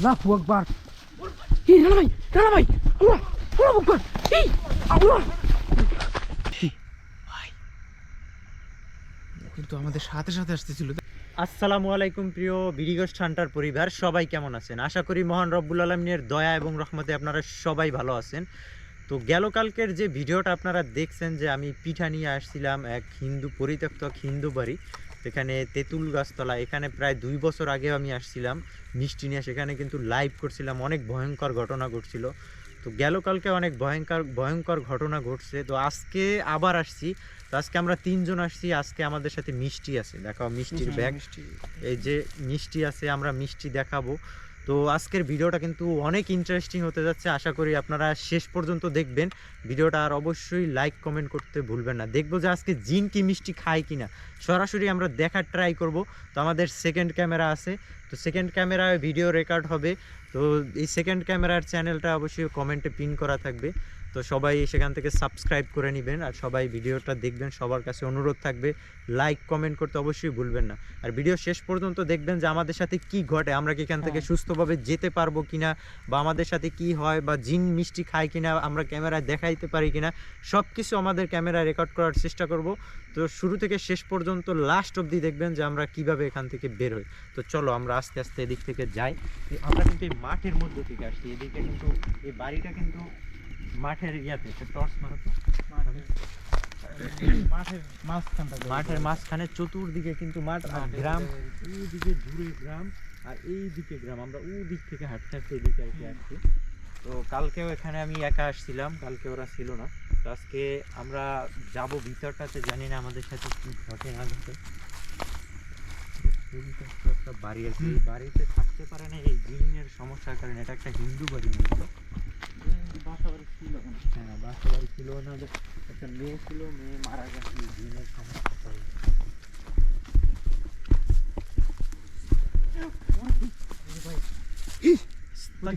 আল্লাহু আকবার। এই রানা ভাই আল্লাহ আল্লাহু আকবার। এই আল্লাহ ভাই কিন্তু আমাদের সাথে সাথে আসতেছিল। আসসালামু আলাইকুম প্রিয় বিডিগোস্ট হান্টার পরিবার, সবাই কেমন আছেন? আশা করি মহান রব্বুল আলামিনের দয়া এবং রহমতে আপনারা সবাই ভালো আছেন। তো গেল কালকের যে ভিডিওটা আপনারা দেখছেন যে আমি পিঠা নিয়ে আসছিলাম এক পরিত্যক্ত হিন্দু বাড়ি, এখানে তেঁতুল গাছতলা, এখানে প্রায় 2 বছর আগেও আমি আসছিলাম মিষ্টি নিয়ে, সেখানে কিন্তু লাইভ করছিলাম, অনেক ভয়ঙ্কর ঘটনা ঘটছিল। তো গেল কালকে অনেক ভয়ঙ্কর ঘটনা ঘটছে, তো আজকে আবার আসছি। তো আজকে আমরা 3 জন আসছি, আজকে আমাদের সাথে মিষ্টি আছে, দেখাও মিষ্টির ব্যাগ, এই যে মিষ্টি আছে, আমরা মিষ্টি দেখাবো। তো আজকের ভিডিওটা কিন্তু অনেক ইন্টারেস্টিং হতে যাচ্ছে, আশা করি আপনারা শেষ পর্যন্ত দেখবেন ভিডিওটা, আর অবশ্যই লাইক কমেন্ট করতে ভুলবেন না। দেখবো যে আজকে জিন কি মিষ্টি খায় কিনা, সরাসরি আমরা দেখার ট্রাই করব। তো আমাদের সেকেন্ড ক্যামেরা আছে, তো সেকেন্ড ক্যামেরায় ভিডিও রেকর্ড হবে। তো এই সেকেন্ড ক্যামেরার চ্যানেলটা অবশ্যই কমেন্টে পিন করা থাকবে, তো সবাই সেখান থেকে সাবস্ক্রাইব করে নেবেন, আর সবাই ভিডিওটা দেখবেন। সবার কাছে অনুরোধ থাকবে লাইক কমেন্ট করতে অবশ্যই ভুলবেন না, আর ভিডিও শেষ পর্যন্ত দেখবেন যে আমাদের সাথে কি ঘটে, আমরা কি এখান থেকে সুস্থভাবে যেতে পারবো কিনা, বা আমাদের সাথে কি হয়, বা জিন মিষ্টি খায় কিনা, আমরা ক্যামেরায় দেখাইতে পারি কিনা, সব কিছু আমাদের ক্যামেরায় রেকর্ড করার চেষ্টা করব। তো শুরু থেকে শেষ পর্যন্ত লাস্ট অবধি দেখবেন যে আমরা কিভাবে এখান থেকে বের হই। তো চলো আমরা আস্তে আস্তে এদিক থেকে যাই। আমরা কিন্তু এই মাঠের মধ্যে থেকে আসছি, এদিকে কিন্তু এই বাড়িটা কিন্তু মাঠের ইয়াতে, টর্চ মারো তো, মাঠের মাঝখানে চতুর্দিকে কিন্তু মাঠ আর গ্রাম, ওইদিকে দূরে গ্রাম আর এইদিকে গ্রাম, আমরা ওই দিক থেকে হাঁটতে হাঁটতে এদিকে আর কি আসছি। তো কালকেও এখানে আমি একা আসছিলাম, কালকে ওরা ছিল না। তো আজকে আমরা যাব ভিতরটাতে, জানি না আমাদের সাথে কি ঘটে না ঘটে। একটা বাড়ি আর কি, বাড়িতে থাকতে পারে না এই জিনের সমস্যার কারণে, এটা একটা হিন্দু বাড়ি মূলত। হ্যাঁ, বাসা বাড়ি ছিল না, একটা মেয়ে ছিল, মেয়ে মারা গেছে জিনের সমস্যা করে।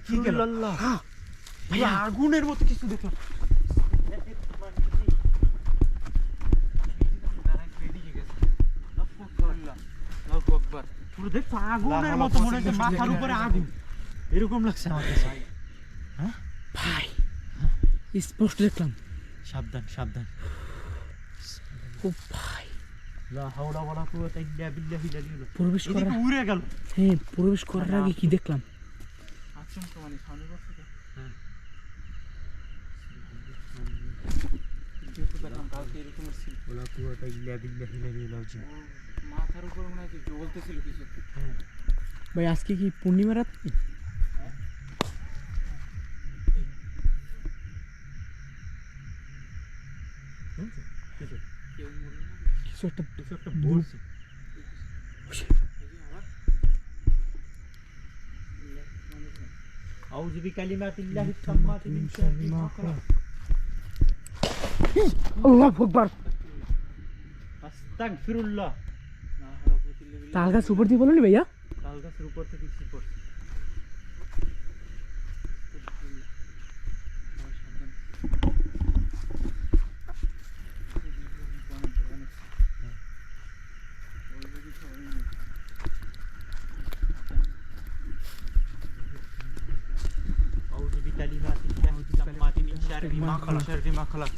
কি গেল আগুনের মতো কিছু দেখলাম, পুরো দেখছো আগুনের মতো, মনে হচ্ছে মাথার উপরে আগুন, এরকম লাগছে আমার কাছে। হ্যাঁ ভাই স্পষ্ট দেখলাম। সাবধান সাবধান। ও ভাই লা হাওলা ওয়ালা কুওয়াতা ইল্লা বিল্লাহি আল-আলিয়্যিল আযীম। প্রবেশ করার, এদিকে উড়ে গেল। হ্যাঁ প্রবেশ করার আগে কি দেখলাম? আচমকা মানে সামনে বসে তো। হ্যাঁ যেহেতু দেখলাম কালকে এরকম ছিল, ওয়ালা কুওয়াতা ইল্লা বিল্লাহি আল-আলিয়্যিল আযীম। মাথার উপর মনে হয় জ্বলতেছিল কিছু। হ্যাঁ ভাই আজকে কি পূর্ণিমা রাত? কিছু একটা বলছে। আউযু বিকালিমাতিল্লাহি তাম্মাতি মিন শাররি মা খালাক। আল্লাহু আকবার। আস্তাগফিরুল্লাহ। তাল গাছ উপর দিয়ে বলনি ভাইয়া? তাল গাছের উপর থেকে কি পড়ছে? আউযু বিকালিমাতিল্লাহি তাম্মাতি মিন শাররি মা খালাক।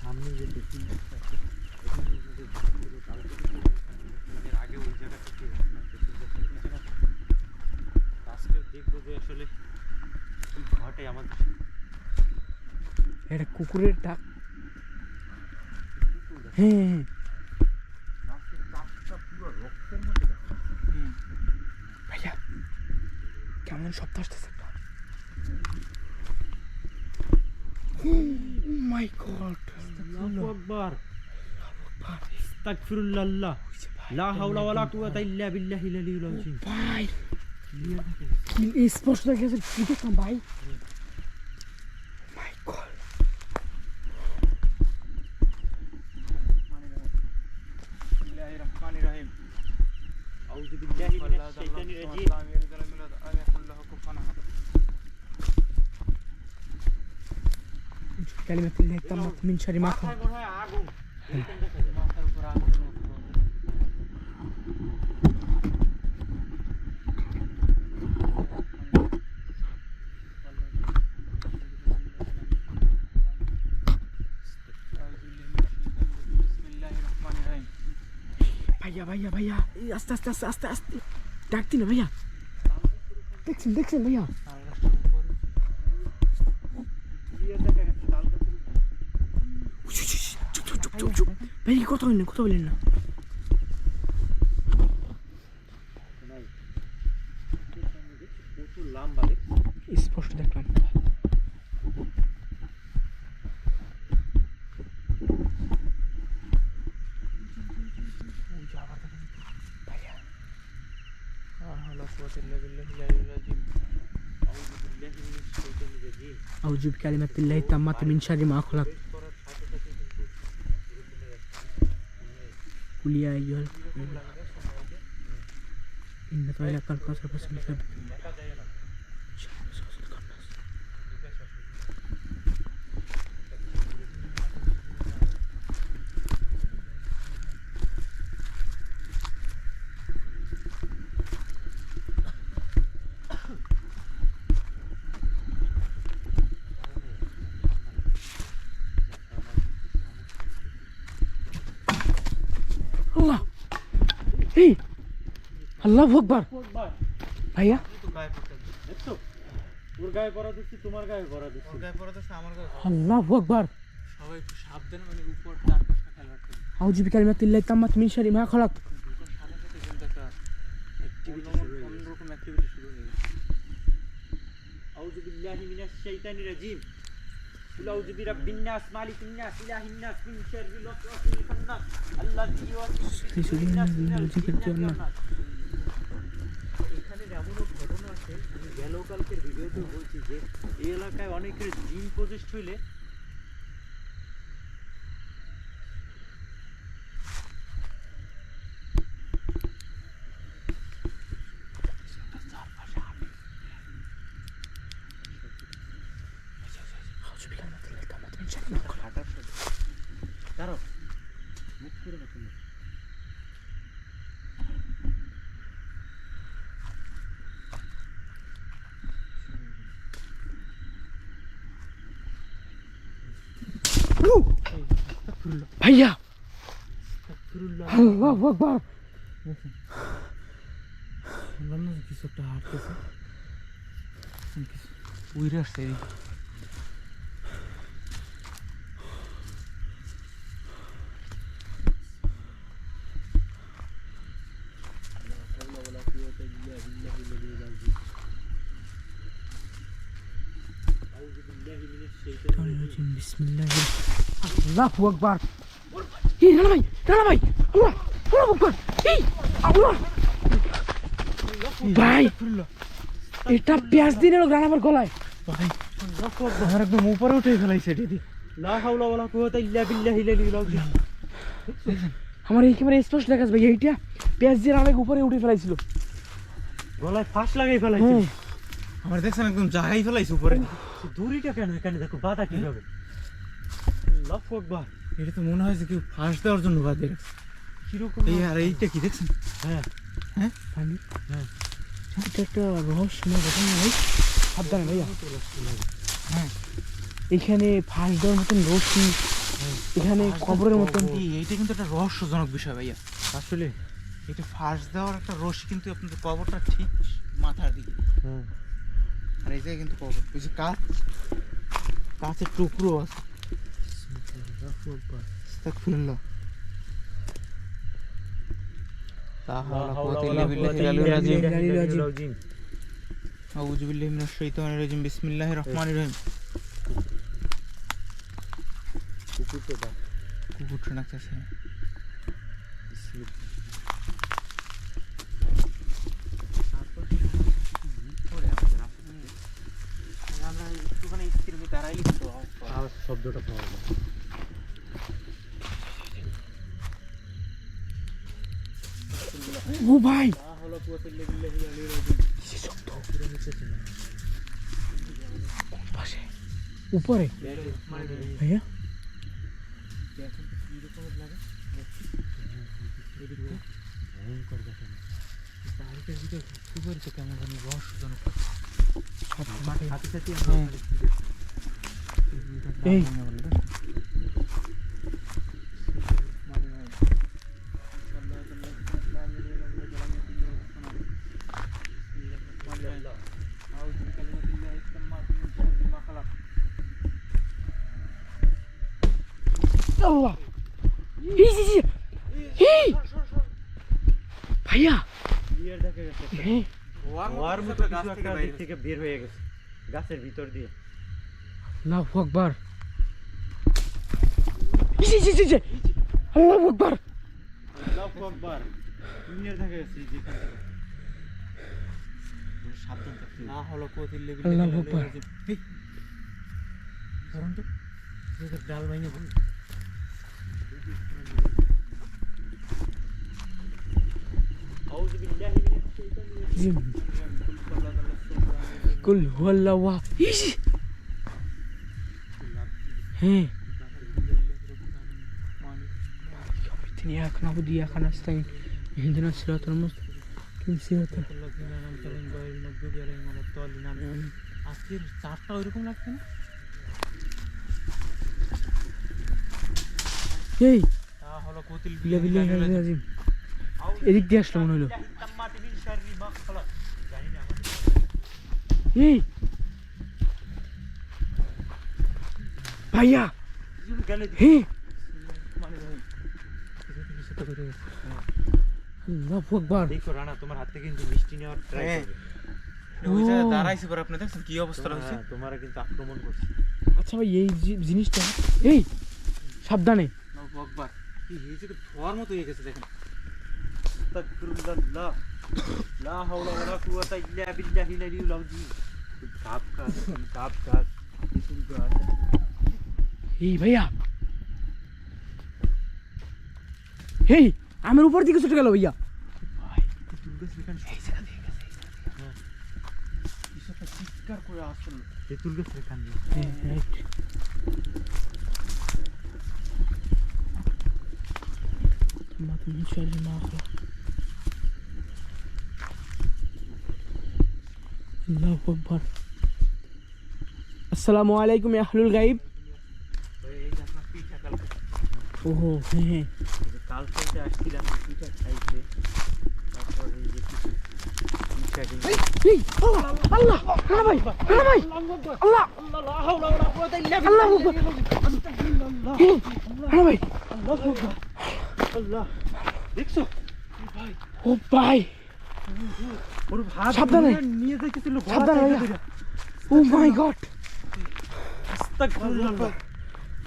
সামনে যে দেখি এখানে যে ছিল কালকে এর আগে ওই জায়গা থেকে আজকে দেখবো যে আসলে কি ঘটে আমাদের। এটা কুকুরের ডাক। হ্যাঁ ভাইয়া কেমন শব্দ আসতেছে? মাই গড, আল্লাহু আকবার, আস্তাগফিরুল্লাহ, লা হাওলা ওয়ালা কুওয়াতা ইল্লা বিল্লাহিল আলিয়্যিল আযীম। ভাই কি স্পষ্ট দেখেছে, কি দেখলাম ভাই? মাই গড, বিসমিল্লাহির রহমানির রহিম, আউযু বিল্লাহি মিনাশ শাইতানির রাজীম। কালিমাতুল্লাহি তাম্মাতি মিন শাররি মা খালাক। আগুন মাথার উপর আগুন। ভাইয়া ভাইয়া ভাইয়া এই আস্তে আস্তে আস্তে আস্তে আস্তে ডাকতি না ভাইয়া দেখছেন দেখছেন ভাইয়া চুপ চুপ চুপ চুপ চুপ ভাই কথা বলেন না কথা বলেন না স্পষ্ট দেখলাম أعوذ بكلمات الله التامة من شر ما خلق قل يا أيها إن طريق الكوثر فاسلك আল্লাহ এই আল্লাহু আকবার ভাইয়া ওর গায়ে পড়া দিচ্ছি তোমার গায়ে পড়া দিচ্ছি ওর গায়ে পড়া দিচ্ছি আমার গায়ে আল্লাহু আকবার সবাই একটু সাবধানে মানে উপর চার পাঁচটা খেলা করতে আউযু বিকালিমাতিল্লাহি তাম্মাত মিন শাররি মা খালাক সাথে সাথে কিন্তু একটা অন্যরকম অ্যাক্টিভিটি শুরু হয়ে গেছে আউযু বিল্লাহি মিনাশ শাইতানির রাজিম কুল আউযু বিরাব্বিন নাস মালিকিন নাস ইলাহিন নাস মিন শাররিল ওয়াসওয়াসিল খান্নাস আল্লাযী ইউওয়াসওয়াসু ফিস সুদুরিন নাস। এখানে এমনও ঘটনা আছে আমি গেলকালকের ভিডিওতে বলছি যে এই এলাকায় অনেকের জিন পজেস্ট হইলে দাঁড়াও মুখ করে না তুমি ভাইয়া আল্লাহু আকবার কিছু একটা হাঁটতেছে উইরে আসছে বিসমিল্লাহির আল্লাহু আকবার এই রানা ভাই আল্লাহ আল্লাহু আকবার এই আল্লাহ ভাই এটা পেঁয়াজ দিন এলো রানাবার গলায় ভাই আমার একদম উপরে উঠে ফেলাইছে দিদি লা হাওলা ওয়ালা কুওয়াতা ইল্লা বিল্লাহিল আলিয়্যিল আযীম। আমার একেবারে স্পষ্ট দেখা ভাই এইটা পেঁয়াজ দিয়ে রানাকে উপরে উঠে ফেলাইছিল গলায় ফাঁস লাগাই ফেলাইছে আমার দেখছেন একদম জাগাই ফেলাইছে উপরে দড়িটা কেন এখানে দেখো বাধা কিভাবে আল্লাহু আকবার এটা তো মনে হয় যে কেউ ফাঁস দেওয়ার জন্য বাদ দিয়ে রাখছে কিরকম এই আর এইটা কি দেখছেন হ্যাঁ হ্যাঁ পানি হ্যাঁ এটা একটা রহস্যময় ঘটনা ভাই সাবধানে ভাইয়া হ্যাঁ এখানে ফাঁস দেওয়ার মতন রশি এখানে কবরের মতন এইটা কিন্তু একটা রহস্যজনক বিষয় ভাইয়া আসলে এটা ফাঁস দেওয়ার একটা রশি কিন্তু আপনাদের কবরটা ঠিক মাথার দিকে হ্যাঁ আর এই জায়গায় কিন্তু কবর ওই যে কাঁচের টুকরো আছে আস্তাগফিরুল্লাহ লা হাওলা কুওয়াতা ইল্লা বিল্লাহিল আলিয়্যিল আযীম আউযু বিল্লাহি মিনাশ শাইতানির রাজিম বিসমিল্লাহির রহমানির রহিম কুকুরটা ডাকতেছে আমরা একটুখানি স্ক্রিনে দাঁড়াইলে কিন্তু আওয়াজ শব্দটা পাওয়া যায় ও ভাই লা হাওলা কুওয়াতা ইল্লা বিল্লাহিল আলিয়্যিল আযীম। পাশে উপরে ভাইয়া কেমন জানি রহস্যজনক সাথে সাথে এই أعوذ بكلمات الله التامات من شر ما خلق আল্লাহ ভাইয়া ক্লিয়ার দেখা গেছে হ্যাঁ ওয়ার মতো কিছু একটা দিক থেকে বের হয়ে গেছে গাছের ভিতর দিয়ে আল্লাহু আকবার আল্লাহু আকবার আল্লাহু আকবার ক্লিয়ার দেখা গেছে যেখান থেকে সাবধান থাকতে لا حول ولا قوة إلا الله بالله أكبر. কারণ তো ডাল মাইনে বল أعوذ بالله من الشيطان الرجيم কুল হুয়াল্লাহু ইসি হ্যাঁ إياك نعبد وإياك نستعين اهدنا الصراط المستقيم صراط الذين أنعمت عليهم غير المغضوب عليهم ولا الضالين آمين আজকের চারটা ওইরকম লাগছে না এই لا حول ولا قوة إلا বিল্লাহ بالله বিল্লাহ আজিম এদিক দিয়ে আসলো মনে হলো এই ভাইয়া হ্যাঁ আল্লাহু আকবার দেখো রানা তোমার হাত থেকে কিন্তু মিষ্টি নেওয়ার ট্রাই হ্যাঁ। করবে ওই জায়গায় দাঁড়াইছে পরে আপনি দেখছেন কি অবস্থা হয়েছে তোমার কিন্তু আক্রমণ করছে আচ্ছা ভাই এই জিনিসটা এই সাবধানে আল্লাহু আকবার কি হয়েছে তো ধোয়ার মতো হয়ে গেছে দেখেন আস্তাগফিরুল্লাহ লা হাওলা ওয়ালা কুওয়াতা ইল্লা বিল্লাহিল আলিয়্যিল আযীম গাব গাছ তেঁতুল গাছ এই ভাইয়া এই আমার উপর দিকে ছুটে গেল ভাইয়া তেঁতুল গাছ এখানে এই জায়গা দিয়ে গেছে কিছু একটা চিৎকার করে আসলো তেঁতুল গাছ এখানে হ্যাঁ রাইট ما من شر ما خلق الله أكبر السلام عليكم يا أهل الغيب এই যে আপনার পিঠা কালকে ওহো হ্যাঁ কালকে আসছিলাম পিঠা খাইতে তারপর এই যে পিঠা এই আল্লাহ আল্লাহ ভাই আল্লাহ আল্লাহ লা হাওলা ওয়ালা কুওয়াতা ইল্লা আল্লাহ আকবার আল্লাহ ভাই আল্লাহ দেখছো ও ভাই ওর হাত সাবধানে। নিয়ে যাইতেছিল সাবধানে ভাইয়া। ও মাই গড আস্তাগফিরুল্লাহ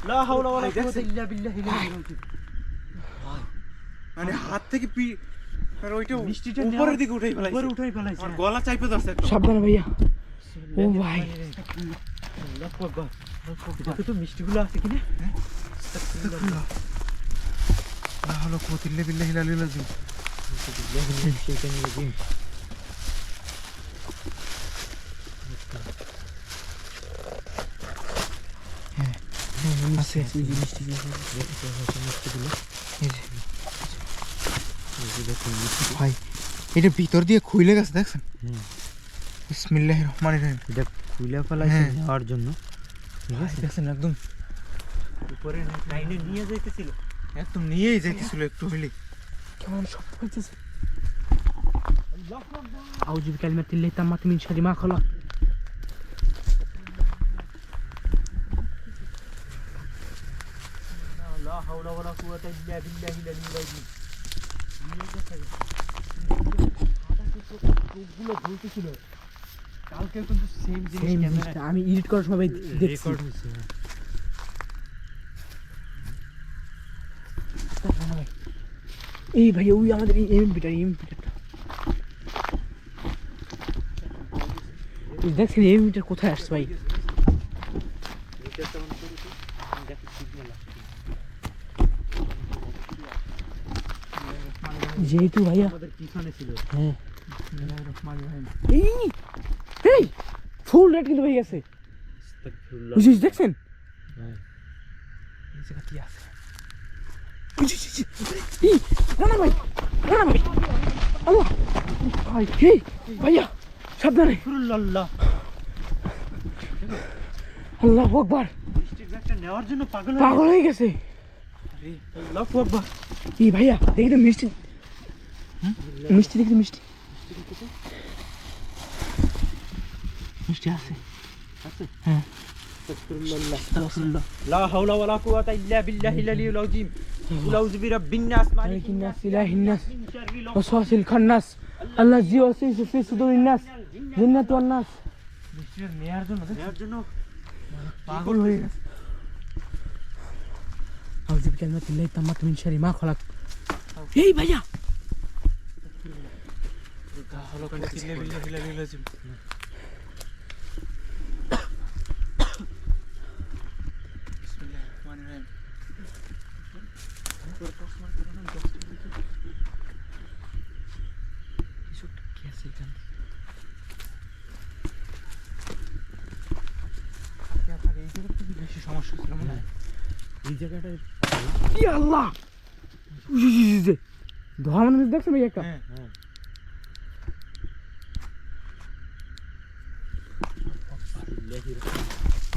লা হাওলা ওয়ালা কুওয়াতা ইল্লা বিল্লাহিল আলিয়্যিল আযীম মানে হাত থেকে আর ওইটা মিষ্টিটা উপরের দিকে উঠাই উপরে ফেলাইছে উঠাই ফেলাইছে আমার গলা চাইপে ধরছে একদম সাবধানে ভাইয়া ও ভাই আল্লাহু আকবার দেখো তো মিষ্টিগুলো আছে কিনা আস্তাগফিরুল্লাহ লা হাওলা ওয়ালা কুওয়াতা ইল্লা বিল্লাহিল আলিয়্যিল আযীম আছে এই জিনিসটি ভাই এটা ভিতর দিয়ে খুলে গেছে দেখছেন বিসমিল্লাহির রহমানির রহিম এটা খুলে ফেলাইছে হ্যাঁ। নেওয়ার জন্য ভাই দেখছেন একদম উপরে লাইনে নিয়ে যাইতেছিল একদম নিয়েই যাইতেছিল একটু হইলে কেমন সব হইতেছে আউযু বিকালিমাতিল্লাহি তাম্মাতি মিন শাররি মা খালাক লা হাওলা ওয়ালা কুওয়াতা ইল্লা বিল্লাহিল আলিয়্যিল আযীম চোখগুলো ঝুলতেছিল কালকে কিন্তু সেম জিনিস সেম জিনিসটা আমি এডিট করার সময় দেখছি রেকর্ড হইছে এই ভাই ওই আমাদের এই এমপিটারটা দেখছেন এমপিটার কোথায় আসছে ভাই রিচার্জটা অন করেছি আমি দেখি সিগন্যাল আসছে যেহেতু ভাইয়া আমাদের পিছনে ছিল হ্যাঁ এই এই ফুল রেড কিন্তু হয়ে গেছে আস্তাগফিরুল্লাহ বুঝিস দেখছেন হ্যাঁ এই জায়গা কি আছে এই রানা ভাই আল্লাহ ভাই এই ভাইয়া সাবধানে আস্তাগফিরুল্লাহ আল্লাহু আকবার মিষ্টির ব্যাগটা নেওয়ার জন্য পাগল পাগল হয়ে গেছে আল্লাহু আকবার এই ভাইয়া দেখি তো মিষ্টি মিষ্টি দেখি তো মিষ্টি মিষ্টি আছে আছে হ্যাঁ আস্তাগফিরুল্লাহ আস্তাগফিরুল্লাহ লা হাওলা ওয়ালা কুওয়াতা ইল্লা বিল্লাহিল আলিয়্যিল আযীম কুল আউযু বিরাব্বিন নাস মালিকিন নাস ইলাহিন নাস ওয়াসওয়াসিল খান্নাস আল্লাযী ওয়াসওয়াসু ফি সুদুরিন নাস জিন্নাতু ওয়ান নাস মিষ্টি নেয়ার জন্য পাগল হয়ে গেছে আউযু বিকালিমাতিল্লাহি তাম্মাতি মিন শাররি মা খালাক এই ভাইয়া হলো কুওয়াতিল্লা বিল্লাহিল আলিয়্যিল আযীম বিসমিল্লাহির রহমানির রহিম কিছু কি আছে এখানে আপনার এই জায়গাটা তো বেশি সমস্যা ছিল মনে হয় এই জায়গাটা কি আল্লাহ ধোয়া মানে দেখছেন ভাই একটা হ্যাঁ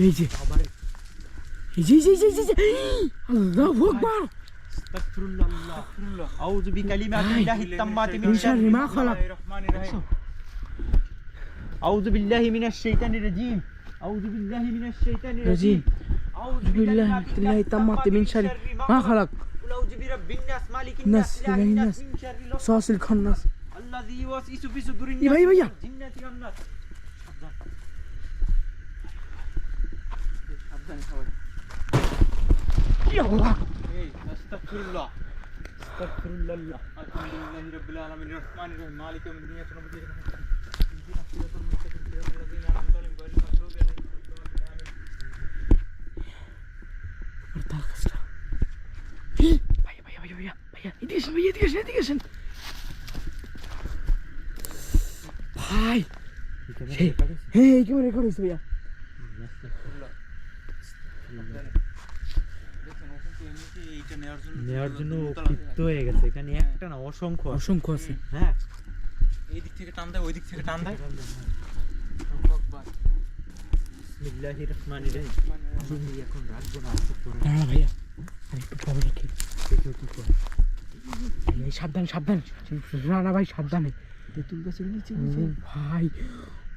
এই যে আল্লাহু আকবার আস্তাগফিরুল্লাহ আউযু বিকালিমাতিল্লাহি তাম্মাতি মিন শাররি মা খালাক রহমানির রহিম আউযু বিল্লাহি মিনাশ শাইতানির রাজীম আউযু বিল্লাহি মিনাশ শাইতানির রাজীম রাজীম আউযু বিল্লাহি তাম্মাতি মিন শাররি মা খালাক কুল আউযু বিরাব্বিন নাস মালিকিন নাস নাস ইলাহিন ইলাহিন নাস নাস মিন শাররিল ওয়াসওয়াসিল খান্নাস আল্লাযী ইউওয়াসওয়িসু ফি সুদুরিন এই ভাই, ভাইয়া। জিন্নাতি ওয়ান নাস সাবধানে সবাই কি আল্লাহ এই আস্তাগফিরুল্লাহ আস্তাগফিরুল্লাহ আলহামদুলিল্লাহি রাব্বিল আলামিন রহমানির রহিম মালিকি ইয়াউমিদ্দিন ইয়্যাকা না'বুদু ওয়া ইয়্যাকা নাস্তাঈন ইহদিনাস সিরাতাল মুস্তাকিম সিরাতাল লাযীনা আন'আমতা আলাইহিম গায়রিল মাগদুবি আলাইহিম ওয়ালাদ-দাল্লিন আমিন আর তার কাজটা ভাইয়া এদিকে আসেন ভাই হ্যাঁ এই কেমন রেকর্ড হয়েছে ভাইয়া দেখেন ওখান থেকে এমনিতে এইটা নেওয়ার জন্য ক্ষিপ্ত হয়ে গেছে এখানে একটা না অসংখ্য আছে। অসংখ্য আছে হ্যাঁ এই দিক থেকে টান দেয় ওই দিক থেকে টান দেয় বিসমিল্লাহির রহমানির রহিম আমি এখন রাখবো না আজকে পরে না ভাইয়া আমি একটু পরে রাখি দেখো কি করে এই সাবধান না ভাই সাবধানে তেঁতুল গাছের নিচে ও ভাই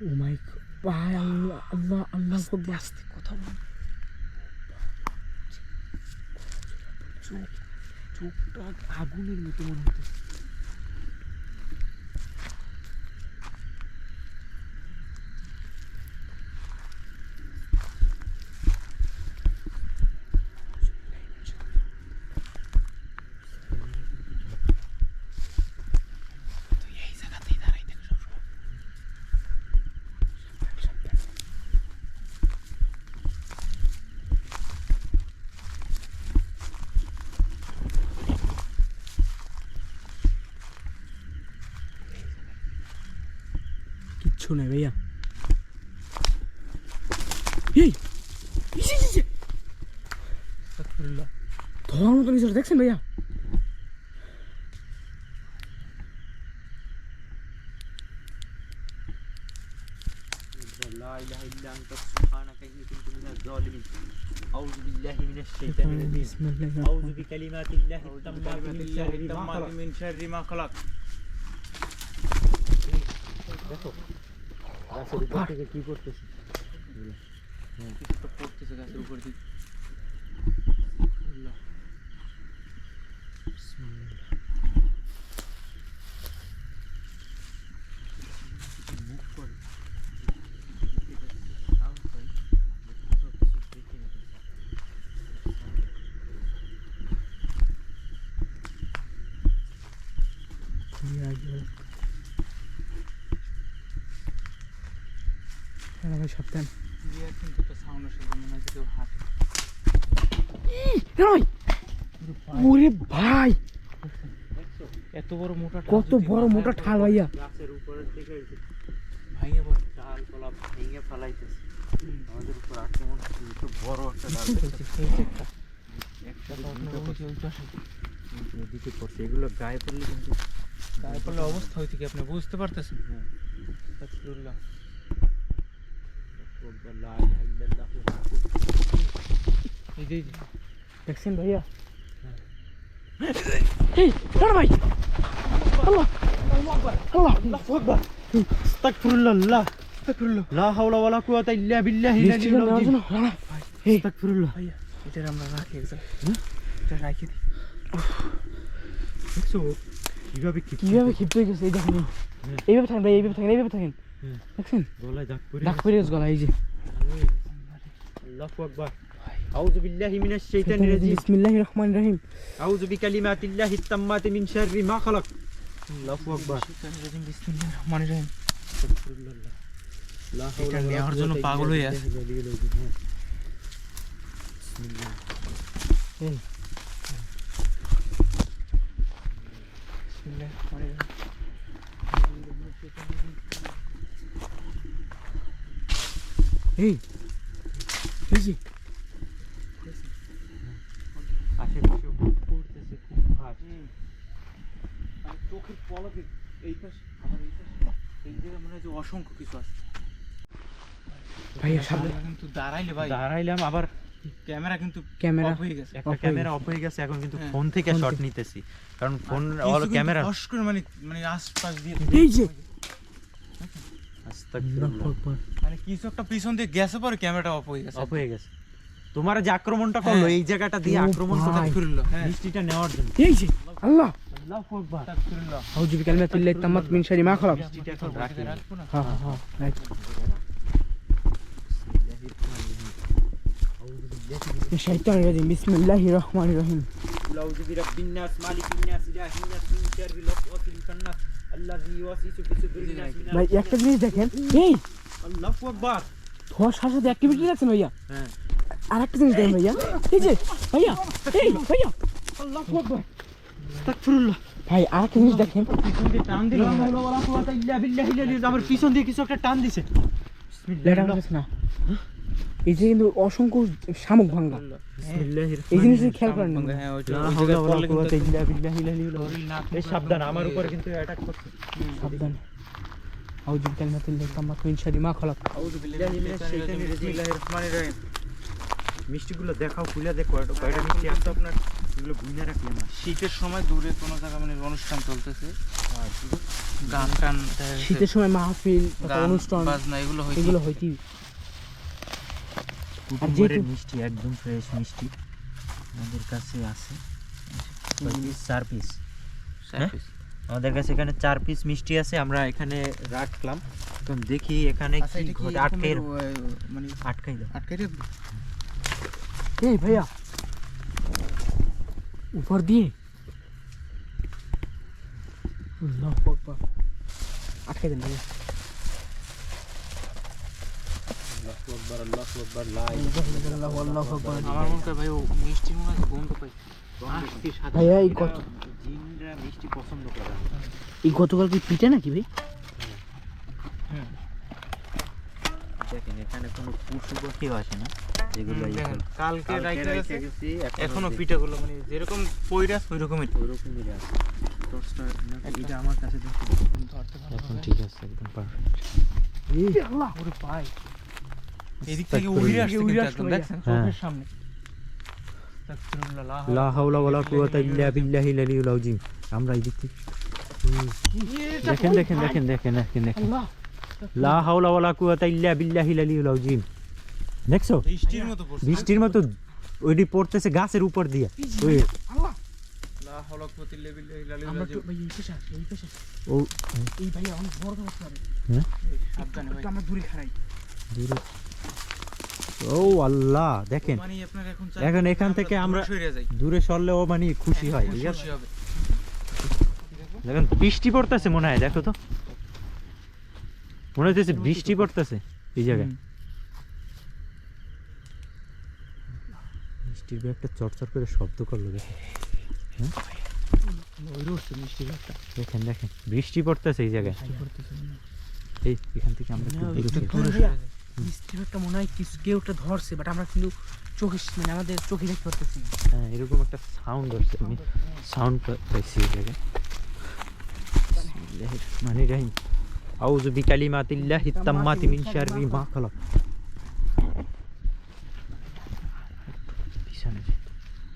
ও মাই ভাই আল্লাহ আস্তে কথা বল চোখটা আগুনের মতো মনে হতো কিচ্ছু নেই ভাইয়া এই আস্তাগফিরুল্লাহ ধোয়ার মতো নিচে দেখছেন ভাইয়া لا إله إلا أنت سبحانك إني كنت من الظالمين أعوذ بالله من الشيطان الرجيم بسم الله أعوذ بكلمات الله التامات من شر ما خلق من شر ما خلق দেখো গাছের উপর থেকে কি করতেছে কিছু তো পড়তেছে গাছের উপর দিকে ভাই সাবধান ক্লিয়ার কিন্তু একটা সাউন্ড আসে মনে হয় কেউ হাঁটে ভাই ওরে ভাই এত বড় মোটা কত বড় মোটা ঠাল ভাইয়া গাছের উপরের দিকে ভাঙে পড়ে ডাল কলা ভেঙে ফেলাইতেছে আমাদের উপর আক্রমণ তো বড় একটা ডাল দিকে পড়ছে এগুলো গায়ে পড়লে কিন্তু গায়ে পড়লে অবস্থা হইতে কি আপনি বুঝতে পারতেছেন আস্তাগফিরুল্লাহ লা ইলাহা ইল্লাল্লাহ এই যে দেখছেন ভাইয়া এই দাঁড়া ভাই আল্লাহ আস্তাগফিরুল্লাহ আস্তাগফিরুল্লাহ লা হাওলা ওয়ালা কুওয়াতা ইল্লা বিল্লাহি মিষ্টিটা নেওয়ার জন্য রানা এই আস্তাগফিরুল্লাহ ভাইয়া এটা আমরা রাখি একদম এটা রাখি দিই দেখছো কিভাবে ক্ষিপ্ত হয়ে গেছে এই দেখেন এইভাবে থাকেন ভাই এইভাবে থাকেন দেখছেন গলায় দাগ পড়ে গেছে গলা এই যে আল্লাহু আকবার আউযু বিল্লাহি মিনাশ শাইতানির রাজিম বিসমিল্লাহির রহমানির রহিম আউযু বিকালিমাতিল্লাহিত তাম্মাতি মিন শাররি মা খালাক আল্লাহু আকবার বিসমিল্লাহির রহমানির রহিম লা এটা নেওয়ার জন্য পাগল হয়ে আছে এই বিসমিল্লাহির রহমানির রহিম এই এই যে আশেপাশে পড়তেছে খুব ফাস্ট আর চোখের পলকে এই পাশে আমার এই পাশে এই জায়গায় মনে হয় যে অসংখ্য কিছু আছে ভাইয়া সামনে কিন্তু দাঁড়াইলে ভাই দাঁড়াইলাম আবার ক্যামেরা কিন্তু ক্যামেরা off হয়ে গেছে একটা হয়ে ক্যামেরা অফ হয়ে গেছে এখন কিন্তু হ্যাঁ, ফোন থেকে ফোন শট থেকে। নিতেছি কারণ ফোন কিছু হলো কিন্তু ক্যামেরা ফস করে মানে আশপাশ দিয়ে এই যে আস্তাগফিরুল্লাহ মানে কিছু একটা পিছন দিয়ে গেছে পরে ক্যামেরাটা অফ হয়ে গেছে অফ হয়ে গেছে তোমার যে আক্রমণটা করলো হ্যাঁ। এই জায়গাটা দিয়ে ও আক্রমণ ভাই। করতে ফিরলো হ্যাঁ মিষ্টিটা নেওয়ার জন্য এই যে আল্লাহ আল্লাহু আকবার ফিরলো আউযু বিকালিমাতিল্লাহি তাম্মাতি মিন শাররি মা খালাক মিষ্টিটা এখন রাখি রাখবো না হ্যাঁ হ্যাঁ রাইট শাইতানির রাজিম বিসমিল্লাহির রহমানির রহিম আউযু বিরাব্বিন নাস মালিকিন নাস ইলাহিন নাস মিন শাররিল ওয়াসওয়াসিল খান্নাস আল্লাযী ইউওয়াসওয়িসু ফি সুদুরিন নাস মিনাল ভাই একটা জিনিস দেখেন এই আল্লাহু আকবার ধোয়ার সাথে সাথে অ্যাক্টিভিটি দেখছেন ভাইয়া হ্যাঁ আর একটা জিনিস দেখেন ভাইয়া এই যে ভাইয়া এই ভাইয়া আল্লাহু আকবার আস্তাগফিরুল্লাহ ভাই আর একটা জিনিস দেখেন পিছন দিয়ে টান দিল লা হাওলা ওয়ালা কুওয়াতা ইল্লা বিল্লাহি আমার পিছন দিয়ে কিছু একটা টান দিছে লেটা হচ্ছে না এই যে কিন্তু অসংখ্য শামুক ভাঙ্গা বিসমিল্লাহির এই জিনিসটা খেয়াল করেন না হ্যাঁ ওইটা লা ওই হাওলা জায়গায় ওয়ালা পড়লে কুওয়াতা কিন্তু ইল্লা বিল্লাহি শরীর না এই সাবধান আমার উপরে কিন্তু অ্যাটাক করছে সাবধান আউযু বিকালিমাতিল্লাহি তাম্মাতি মিন শাররি মা খালাক আউযু বিল্লাহি মিনাশ শাইতানির রাজিম বিসমিল্লাহির রহমানির রহিম মিষ্টিগুলো দেখাও খুলে দেখো কয়টা মিষ্টি আছে আপনার এগুলো গুইনা রাখলেন না শীতের সময় দূরে কোনো জায়গা মানে অনুষ্ঠান চলতেছে গান টান দেখা গেছে, শীতের সময় মাহফিল তারপর গান অনুষ্ঠান বাজনা এগুলো হইতে এগুলো হইতেই কুকুম্বরের মিষ্টি একদম ফ্রেশ মিষ্টি আমাদের কাছে আছে 4 পিস আমাদের কাছে এখানে 4 পিস মিষ্টি আছে আমরা এখানে রাখলাম তো দেখি এখানে আচ্ছা কি এটা কি ঘটে আটকাই মানে আটকাই দাও আটকাই রাখবি এই ভাইয়া উপর দিয়ে আল্লাহু আকবার আটকে দেন ভাইয়া আল্লাহু আকবার লা আল্লাহু আকবার আমার মনে হয় ভাই ও মিষ্টির মনে হয় গন্ধ পাই মিষ্টির সাথে ভাইয়া এই কত জিনরা মিষ্টি পছন্দ করে এই গতকাল কি পিঠে নাকি ভাই দেখেন এখানে কোনো পশু পাখিও আসে না যেগুলো দেখেন, কালকে রাইখা গেছে গেছি এখনো পিঠাগুলো মানে যেরকম পইরাস ওই রকমই ওরকমই আছে এটা আমার কাছে ধরতে এখন ঠিক আছে একদম পারফেক্ট আল্লাহ ওরে পাই এদিক থেকে উড়ে আসছে উড়ে কিন্তু আসছে একদম ভাইয়া। দেখছেন হ্যাঁ। চোখের সামনে তাকবীরুল্লাহ লা হাওলা ওয়ালা কুওয়াতা ইল্লা বিল্লাহিল আলিয়্যিল আযীম আমরা এই দিক থেকে দেখেন দেখেন দেখেন দেখেন দেখেন দেখেন আল্লাহ লা হাওলা ওয়ালা কুওয়াতা ইল্লা বিল্লাহিল আলিয়্যিল আযীম দেখছো বৃষ্টির মতো পড়ছে বৃষ্টির মতো ওইটি পড়তেছে গাছের উপর দিয়ে ওই আল্লাহ লা হাওলা কুওয়াতা ইল্লা বিল্লাহি আমরা তো ভাই এই পেশা ও এই ভাইয়া অনেক বড় সমস্যা হবে হ্যাঁ সাবধানে ভাই একটু আমরা দূরে খাড়াই দূরে ও আল্লাহ দেখেন মানে আপনার এখন এখন এখান থেকে আমরা সরে যাই দূরে সরলেও মানে খুশি হয় ঠিক আছে খুশি হবে দেখেন বৃষ্টি পড়তেছে মনে হয় দেখো তো মনে হচ্ছে বৃষ্টি পড়তেছে এই জায়গায় বৃষ্টির একটা চড়চড় করে শব্দ করলো দেখেন হ্যাঁ ওই রোস্ট মিষ্টি একটা দেখেন দেখেন বৃষ্টি পড়তেছে এই জায়গায় এই এখান থেকে আমরা একটু দূরে একটু সরি। দূরে সরে যাই মিষ্টি একটা মনে হয় কিছু কেউ একটা ধরছে বাট আমরা কিন্তু চোখে মানে আমাদের চোখে দেখতে পারতেছি না হ্যাঁ এরকম একটা সাউন্ড হচ্ছে আমি সাউন্ড পাইছি এই জায়গায় মানে রাহিম আউযু বিকালিমাতিল্লাহি তাম্মাতি মিন শাররি মা খালাক পিছনে যে।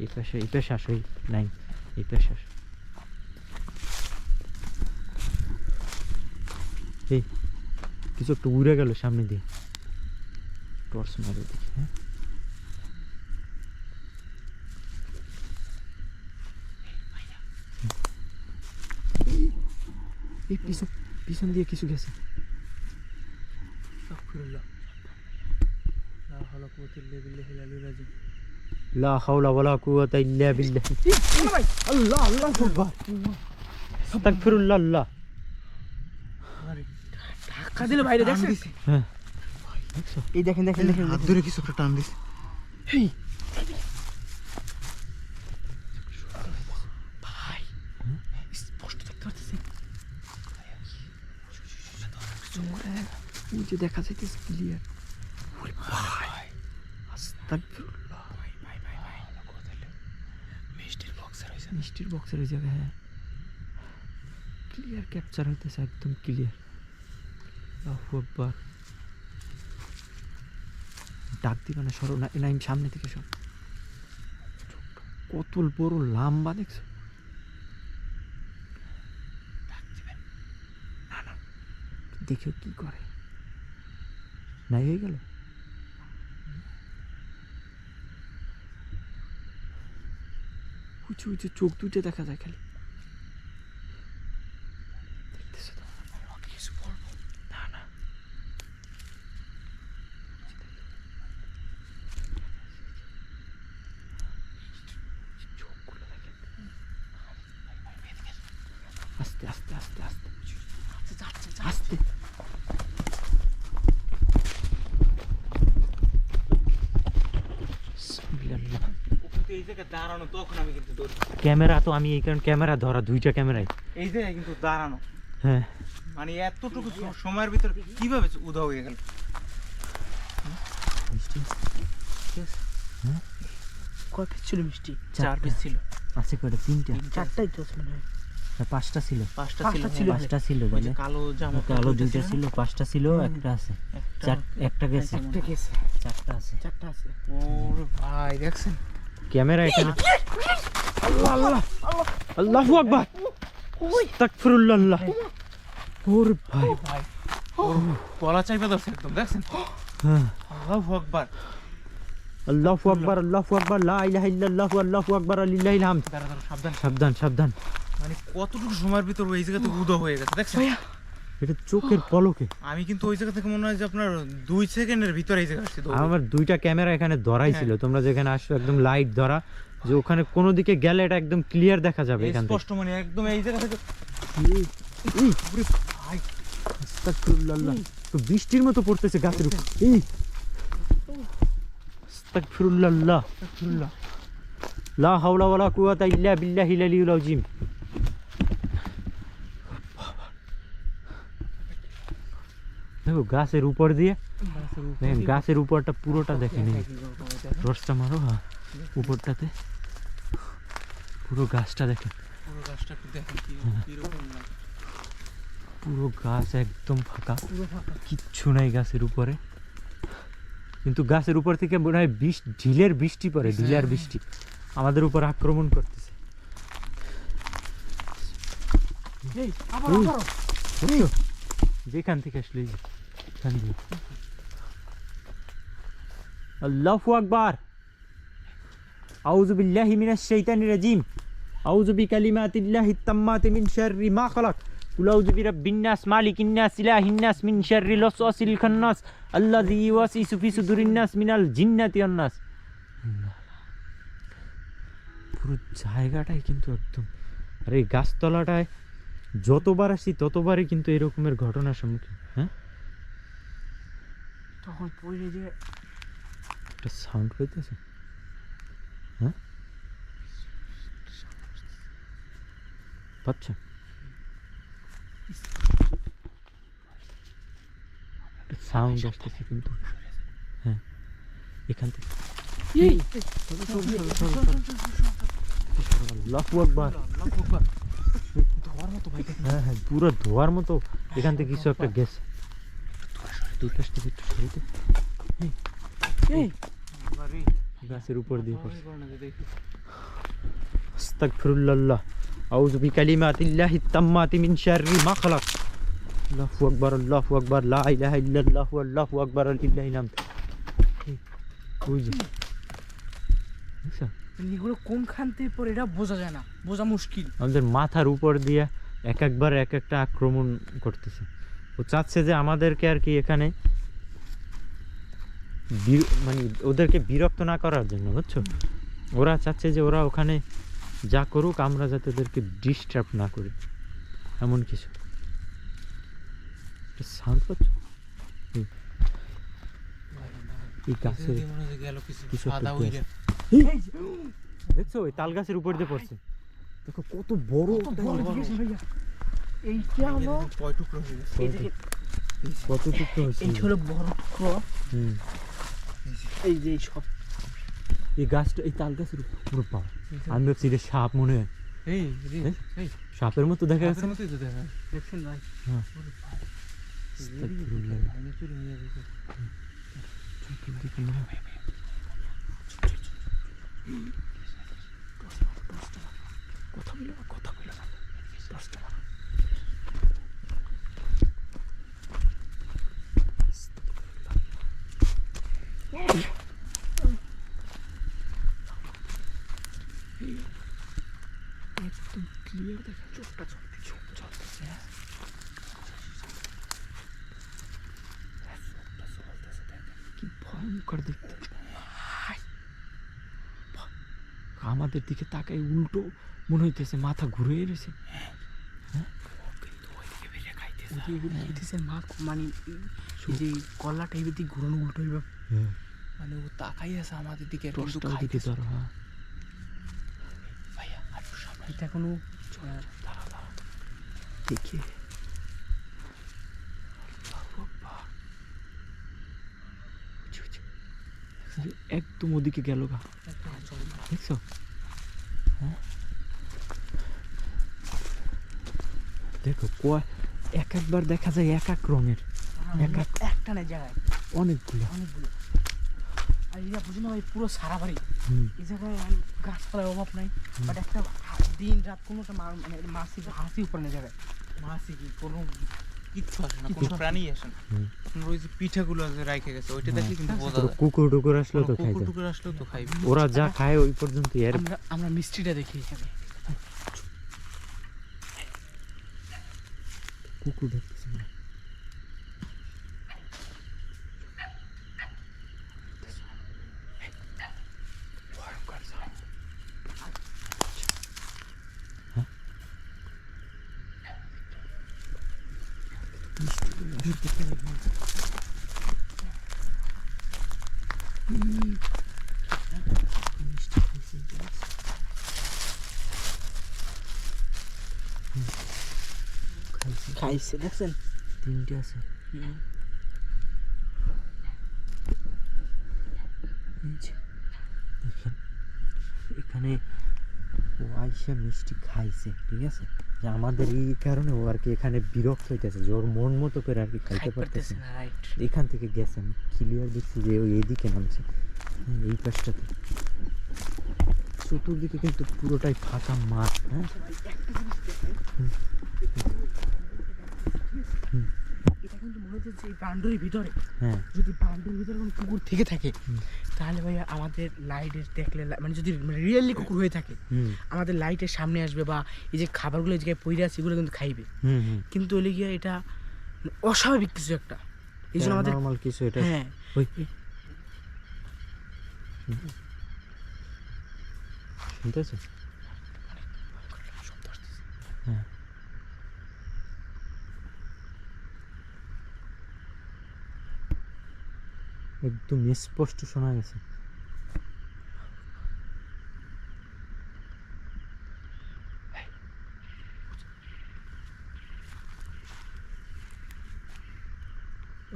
এই পাশে আসো নাই এই পাশে আসো এই কিছু একটা উড়ে গেল সামনে দিয়ে, টর্চ মারে দেখি। হ্যাঁ এই পিছন দিয়ে কিছু গেছে। আস্তাগফিরুল্লাহ লা হাওলা কুওয়াতা ইল্লা বিল্লাহিল আলিয়্যিল আযীম। লা হাওলা ওয়ালা কুওয়াতা ইল্লা বিল্লাহ। আল্লাহ আল্লাহু আকবার। আস্তাগফিরুল্লাহ। আল্লাহ ধাক্কা দিলে বাইরে দেখছেন? হ্যাঁ এই দেখেন দেখেন দেখেন হাত ধরে কিছু একটা টান দিছে। হেই স্পষ্ট দেখতে পাচ্ছি। ওই যে দেখা যাইতেছে ক্লিয়ার। ওরে ভাই আস্তাগফিরুল্লাহ। মিষ্টির বক্সের ওই জায়গায়, হ্যাঁ ক্লিয়ার ক্যাপচার হইতেছে, একদম ক্লিয়ার। আল্লাহু আকবার। ডাক দিবা না, সরো না, নাইম সামনে থেকে সর। কত বড় লম্বা দেখছো? ডাক দিবেন না, না দেখো কি করে। নাই হয়ে গেল। উঁচু উঁচু চোখ দুটো দেখা যায় খালি। দেখতেছো তো? কিছু বলবো না, না চোখগুলো দেখেন। আস্তে আস্তে আস্তে আস্তে আস্তে। এই জায়গায় দাঁড়ানো, তখন আমি কিন্তু দৌড়। ক্যামেরা তো আমি এই কারণে ক্যামেরা ধরা, দুইটা ক্যামেরাই। এই জায়গায় কিন্তু দাঁড়ানো, হ্যাঁ মানে এতটুকু সময়ের ভিতর কিভাবে উধাও হয়ে গেল। হ্যাঁ কয় পিস ছিল মিষ্টি? 4 4 পিস ছিল। আছে কয়টা? 3টা 4টাই তো মনে হয়। না 5টা ছিল। 5টা ছিল। 5টা ছিল ওই যে তাহলে। কালো জামা কালো 2টা ছিল, 5টা ছিল, একটা আছে। একটা গেছে, একটা গেছে, 4টা আছে। 4টা আছে। ওরে ভাই দেখছেন ক্যামেরা এখানে। আল্লাহ আল্লাহ আল্লাহু আকবার। আস্তাগফিরুল্লাহ। আল্লাহ ওরে ভাই ভাই, ওর গলা চাইপা ধরছে একদম, দেখছেন? হ্যাঁ আল্লাহু আকবার। আল্লাহু আকবার। আল্লাহু আকবার। লা ইলাহা ইল্লাল্লাহু আল্লাহু আকবার লিল্লাহিল হামদ। দাঁড়া দাঁড়া, সাবধান। সাবধান সাবধান। মানে কতটুকু সময়ের ভিতর ওই জায়গা থেকে উধাও হয়ে গেছে, দেখছেন? এটা চোখের পলকে। আমি কিন্তু ওই জায়গা থেকে মনে হয় যে আপনার 2 সেকেন্ডের ভিতরে এই জায়গা আসছে। আমার 2টা ক্যামেরা এখানে ধরাই ছিল। তোমরা যেখানে আসছো একদম লাইট ধরা, যে ওখানে কোনো দিকে গেলে এটা একদম ক্লিয়ার দেখা যাবে এখান থেকে। স্পষ্ট, মানে একদম এই জায়গা থেকে। ওরে ভাই আস্তাগফিরুল্লাহ। তো বৃষ্টির মতো পড়তেছে গাছের উপর। আস্তাগফিরুল্লাহ। আস্তাগফিরুল্লাহ। লা হাওলা ওয়ালা কুওয়াতা ইল্লা বিল্লাহিল আলিয়্যিল আযীম। দেখো গাছের উপর দিয়ে, দেখেন গাছের উপরটা পুরোটা দেখেন। রসটা মারো, হ্যাঁ উপরটাতে পুরো গাছটা দেখেন। পুরো গাছটা একটু দেখেন কিরকম না। পুরো গাছ একদম ফাঁকা, কিচ্ছু নাই গাছের উপরে। কিন্তু গাছের উপর থেকে মনে হয় ঢিলের বৃষ্টি পড়ে, ঢিলার বৃষ্টি আমাদের উপর আক্রমণ করতেছে। যেখান থেকে আসলে এই যে, এখান দিয়ে। আল্লাহু আকবার। আউযু বিল্লাহি মিনাশ শাইতানির রাজিম। আউযু বিকালিমাতিল্লাহিত তাম্মাতি মিন শাররি মা খালাক। কুল আউযু বিরাব্বিন নাস মালিকিন নাস ইলাহিন নাস মিন শাররিল ওয়াসওয়াসিল খান্নাস আল্লাযী ইউওয়াসওয়িসু ফি সুদুরিন নাস মিনাল জিন্নাতি ওয়ান নাস। পুরো জায়গাটাই কিন্তু একদম, আর এই গাছতলাটায় যতবার আসি ততবারই কিন্তু এরকমের ঘটনার সম্মুখীন। হ্যাঁ তখন পড়ে যে একটা সাউন্ড হইতেছে। হ্যাঁ পাচ্ছ? সাউন্ড আসতেছে কিন্তু। হ্যাঁ এখান থেকে। আল্লাহু আকবার। ধোয়ার মতো ভাই। হ্যাঁ হ্যাঁ পুরো ধোয়ার মতো এখান থেকে কিছু একটা গেছে। দুই পাশ থেকে একটু সরিতে গাছের উপর দিয়ে পড়ছে। আস্তাগফিরুল্লাহ। আউযু বিকালিমাতিল্লাহিত তাম্মাতি মিন শাররি মা খালাক। আল্লাহু আকবার লা ইলাহা ইল্লাল্লাহু আল্লাহু আকবার লিল্লাহিল হামদ। ওই যে বুঝছো? এগুলো কোনখান থেকে পরে এটা বোঝা যায় না, বোঝা মুশকিল। আমাদের মাথার উপর দিয়ে একবার এক একটা আক্রমণ করতেছে। ও চাচ্ছে যে আমাদেরকে আর কি এখানে মানে ওদেরকে বিরক্ত না করার জন্য, বুঝছো? ওরা চাচ্ছে যে ওরা ওখানে যা করুক আমরা যাতে ওদেরকে ডিস্টার্ব না করি, এমন কিছু সাউন্ড পাচ্ছ? এই গাছের কিছু একটা আছে। দেখছো ওই তাল গাছের উপর দিয়ে পড়ছে, দেখো কত বড় একটা এইটা হলো কয় টুকরো হয়ে গেছে। কত টুকরো হয়েছে। এই হলো বড় টুকরো। এই যে সব এই গাছটা এই তাল গাছের পুরো পা আমি ভাবছি এটা সাপ মনে হয়। এই এই সাপের মতো দেখা যাচ্ছে। মতোই তো দেখা দেখছেন ভাই? হ্যাঁ আমি চুরি নিয়ে গেছি। কথা বলো না। একদম ক্লিয়ার দেখা চোখটা চলতেছে। কি ভয়ঙ্কর দেখতে। আমাদের দিকে তাকাই উল্টো মনে হইতেছে মাথা ঘুরে রয়েছে। মানে এই যে কল্লাটা এই দিকে ঘুরানো উল্টো হইবে, মানে ও তাকাই আছে আমাদের দিকে। ভাইয়া এটা কোনো দেখি একদম ওদিকে গেল গা, দেখছো? হ্যাঁ দেখো একবার দেখা যায় এক এক রঙের, একটা না জায়গায় অনেকগুলো। আর এটা বুঝি না ভাই, পুরো সারা বাড়ি এই জায়গায় গাছপালার অভাব নাই। বাট একটা দিন রাত কোনো মানে মাছি হাসি উপর নেই জায়গায়। মাছি কি কোনো কিচ্ছু আসে না, কোনো প্রাণী আসে না। আপনার ওই যে পিঠাগুলো যে রাইখে গেছে ওইটা দেখলে কিন্তু বোঝা যায়। কুকুর টুকুর আসলেও তো খাই, কুকুর আসলেও তো খাইবে। ওরা যা খায় ওই পর্যন্ত। আমরা মিষ্টিটা দেখি এখানে। কুকুর দেখতেছি না। খাইছে দেখছেন, তিনটে আছে। দেখেন এখানে ও আইসা মিষ্টি খাইছে, ঠিক আছে? যে আমাদের এই কারণে ও আর কি এখানে বিরক্ত হইতেছে, যে ওর মন মতো করে আর কি খাইতে পারতেছে না। এখান থেকে গেছে, আমি ক্লিয়ার দেখছি যে ওই এইদিকে নামছে, এই পাশটাতে। চতুর্দিকে কিন্তু পুরোটাই ফাঁকা মাঠ। হ্যাঁ এটা কিন্তু মনে হচ্ছে যে বাউন্ডারির ভিতরে, হ্যাঁ যদি বাউন্ডারির ভিতরে কোনো কুকুর থেকে থাকে তাহলে ভাই আমাদের লাইটের দেখলে, মানে যদি রিয়েলি কুকুর হয়ে থাকে আমাদের লাইটের সামনে আসবে, বা এই যে খাবারগুলো যে পড়ে আছে এগুলো কিন্তু খাইবে। কিন্তু ওই গিয়ে এটা অস্বাভাবিক কিছু একটা, এই জন্য আমাদের নরমাল কিছু এটা। হ্যাঁ ওই শুনতেছো? হ্যাঁ একদম স্পষ্ট শোনা গেছে।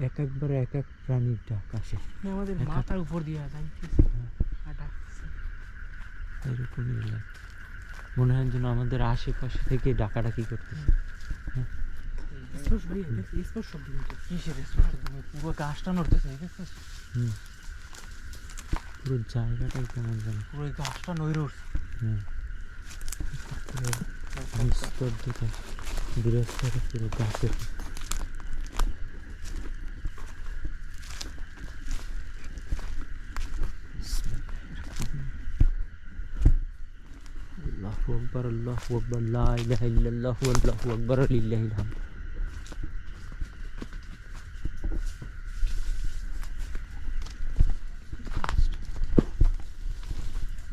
এক একবারে এক এক প্রাণীর ডাক আসে আমাদের মাথার উপর দিয়ে এরকমই লাগে। মনে হয় যেন আমাদের আশেপাশে থেকে ডাকাডাকি করতেছে। পুরো গাছটা নড়তেছে, পুরো জায়গাটাই কেমন যেন, পুরো গাছটা নড়ে উঠছে। নিস্তব্ধতা বিরাজ করে পুরো গাছের। আকবার আল্লাহু আকবার লা ইলাহা ইল্লাল্লাহু আল্লাহু আকবার লিল্লাহিল হামদ।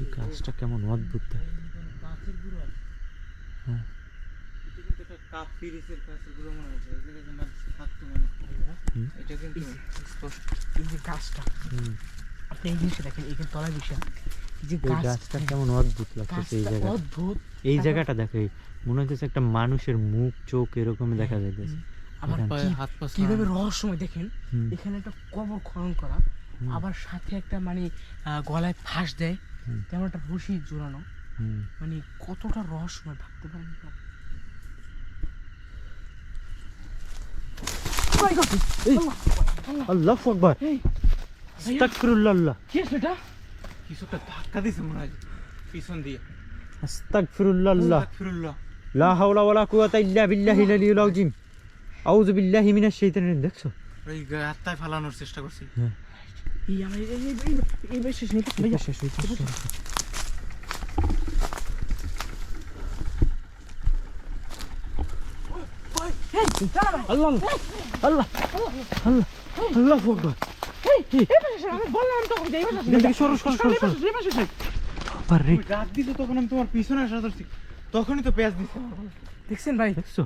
এই গাছটা কেমন অদ্ভুত দেখতে। কাঁচের গুঁড়ো আছে। হ্যাঁ এটা কিন্তু একটা কাপ পিরিসের কাঁচের গুঁড়ো মনে হচ্ছে। এই জায়গায় যে মানুষ থাকতো মানে। হুম। এটা কিন্তু স্পষ্ট। এই যে গাছটা হুম। আপনি এই জিনিসটা দেখেন এখানে তলায় বসে এই যে এই গাছটা কেমন অদ্ভুত লাগতেছে এই গাছটা জায়গা। অদ্ভুত। এই জায়গাটা দেখো এই মনে হচ্ছে একটা মানুষের মুখ চোখ এরকম দেখা যাইতেছে। আমার এখানে। পায়ে হাত পা কিভাবে রহস্যময় দেখেন হুম। এখানে একটা কবর খনন করা হুম। আবার সাথে একটা মানে গলায় ফাঁস দেয় হুম। তেমন একটা রশি জোড়ানো হুম। মানে কতটা রহস্যময় ভাবতে পারেন আপনারা? Oh my God! এই, আল্লাহ! আল্লাহু আকবার এই, আস্তাগফিরুল্লাহ কি আছে এটা? কিছু একটা ধাক্কা দিছে মনে হয় পিছন দিয়ে। আস্তাগফিরুল্লাহ ফিরুল্লাহ। লা হাওলা ওয়ালা কুওয়াতা ইল্লা বিল্লাহিল আলিয়্যিল আযীম আউযু বিল্লাহি মিনাশ শাইতানির রাজিম। দেখছো ওই আত্মায় ফালানোর চেষ্টা করছি। এই আমার এই বেশি নেই ভাইয়া শেষ হইছে এই দাঁড়া ভাই আল্লাহ আল্লাহ আল্লাহ আল্লাহু আকবার এই বেশি আমি বললাম তো এই বেশি দেখি সরো সরো সরো এই বেশি আরে তুমি ডাক দিছো তখন আমি তোমার পিছনে আসা ধরছি। তখনই তো পেঁয়াজ দিছে। দেখছেন ভাই দেখছো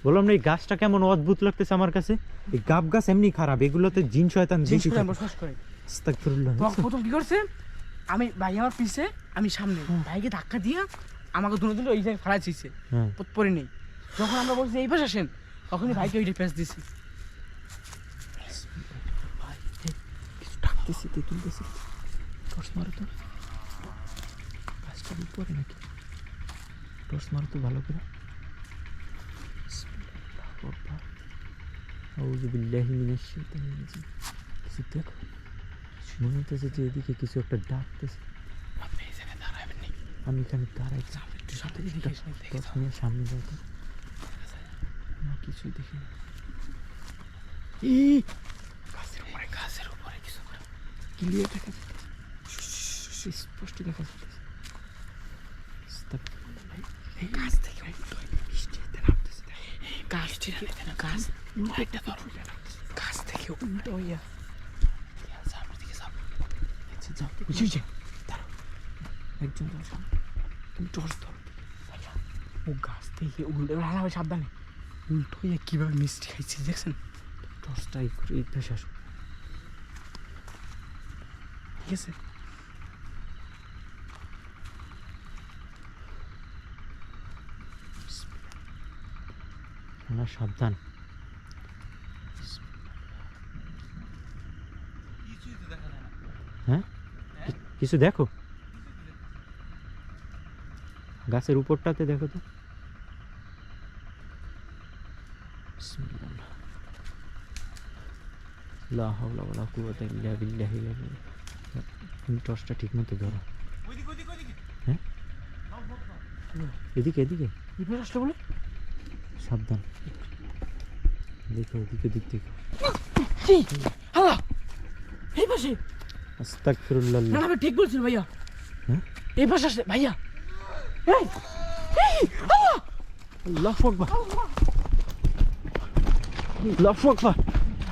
বললাম না এই গাছটা কেমন অদ্ভুত লাগতেছে আমার কাছে। এই গাব গাছ এমনি খারাপ, এগুলোতে জিন শয়তান জিনিস বেশি করে থাকে। বসবাস করে আস্তাগফিরুল্লাহ তো প্রথম কি করছে আমি ভাই আমার পিছে আমি সামনে ভাইকে ধাক্কা দিয়ে আমাকে দুজন ওই জায়গায় ফাড়া ছিছে হ্যাঁ পরে নেই যখন আমরা বলছি এই পাশে আসেন তখনই ভাইকে ওইটা পেঁচ দিছি কিছু ডাকতেছি তুলতেছি টর্চ মারো তো গাছটার উপরে নাকি টর্চ মারো তো ভালো করে আউযু বিল্লাহি মিনাশ শাইতানির রাজিম। কিছু দেখো মনে হইতেছে যে এদিকে কিছু একটা ডাকতেছে। আপনি এই জায়গায় দাঁড়াবেন নি আমি এখানে দাঁড়াই একটু সামনে দিকে টর্চ নিয়ে সামনে যাই তো না কিছুই দেখি না। এই গাছের উপরে কিছু করে ক্লিয়ার দেখা যাচ্ছে স্পষ্ট দেখা যাচ্ছে। এই গাছ থেকে বৃষ্টিতে নামতেছে এই গাছ থেকে গাছ লাইটটা ধরো গাছ থেকে উল্টো হইয়া সামনের দিকে যাও আচ্ছা যাও বুঝছি দাঁড়াও একজন যাও সামনে তুমি টর্চ ধরো ও গাছ থেকে উল্টো রাখা হবে সাবধানে উল্টো হইয়া কীভাবে মিষ্টি খাইছে দেখছেন টর্চটা এই পাশে আসো ঠিক আছে না সাবধান কিছুই তো দেখা যায় না। হ্যাঁ কিছু দেখো গাছের উপরটাতে দেখো তো বিসমিল্লাহ লা হাওলা ওয়ালা কুওয়াতা ইল্লা বিল্লাহিল আলিয়্যিল আযীম। তুমি টর্চটা ঠিকমতো ধরো ওইদিকে ওইদিকে ওইদিকে। হ্যাঁ নাও, নাও, নাও। এদিকে এদিকে বিপদ আসলে বলে সাবধান দেখো ওদিকে দিক থেকে কি আল্লাহ এই পাশে আস্তাগফিরুল্লাহ না না ভাই ঠিক বলছেন ভাইয়া হ্যাঁ এই পাশে আসলে ভাইয়া এই এই আল্লাহ আল্লাহু আকবার আল্লাহু আকবার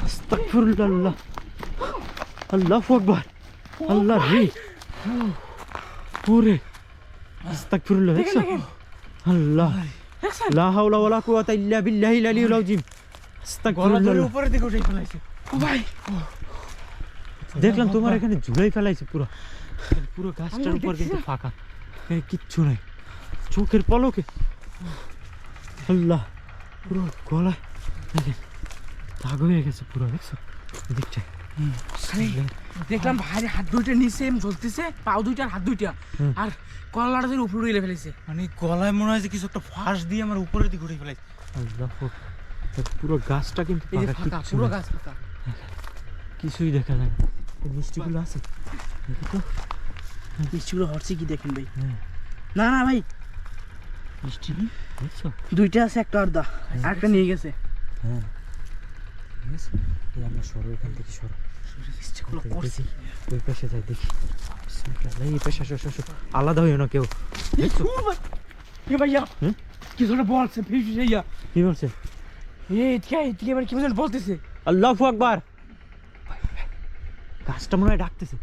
আস্তাগফিরুল্লাহ আল্লাহু আকবার আল্লাহ রে ওরে আস্তাগফিরুল্লাহ দেখছো আল্লাহ দেখছেন লা হাওলা ওয়ালা কুওয়াতা ইল্লা বিল্লাহিল আলিয়্যিল আযীম গলা ধরে আস্তাগফিরুল্লাহ উপরের দিকে উঠে ফেলাইছে। ও ভাই দেখলাম তোমার এখানে ঝুলাই ফেলাইছে পুরো পুরো গাছটার আমি উপর দেখছি কিন্তু না। ফাঁকা এখানে কিচ্ছু নাই চোখের পলকে আল্লাহ পুরো গলায় দেখেন দাগ হয়ে গেছে পুরো দেখছো এদিকটা খালি দেখলাম ভাইয়ের হাত দুইটা নিচে জ্বলতেছে পাও দুইটার হাত দুইটা হুম। আর কলাটা দিয়ে উপরে উড়ে ফেলেছে মানে গলায় মনে হয় যে কিছু একটা ফাঁস দিয়ে আমার উপরের দিকে উঠে ফেলাইছে। আল্লাহ পুরো গাছটা কিন্তু এই যে ফাঁকা, ফাঁকা কিচ্ছু পুরো নাই। গাছ ফাঁকা কিছুই দেখা যায় না এই মিষ্টিগুলো আছে দেখো তো মিষ্টিগুলো হচ্ছে কি দেখেন ভাই হ্যাঁ না না ভাই মিষ্টি দেখছো দুইটা আছে একটা আর্ধা আরেকটা নিয়ে গেছে হ্যাঁ ঠিক আছে এই আমরা সরো এখান থেকে সরো মিষ্টিগুলো করছি ওই পাশে যাই দেখি বিসমিল্লাহ, এই পাশে আসো আসো, আসো। আলাদা হইও না কেউ দেখছো এ ভাইয়া হুম? কিছু একটা বলছে ফিস ভাইয়া কি বলছে? এদিকে এবার কি যেন বলতেছে আল্লাহু আকবার। গাছটা মনে হয় ডাকতেছে।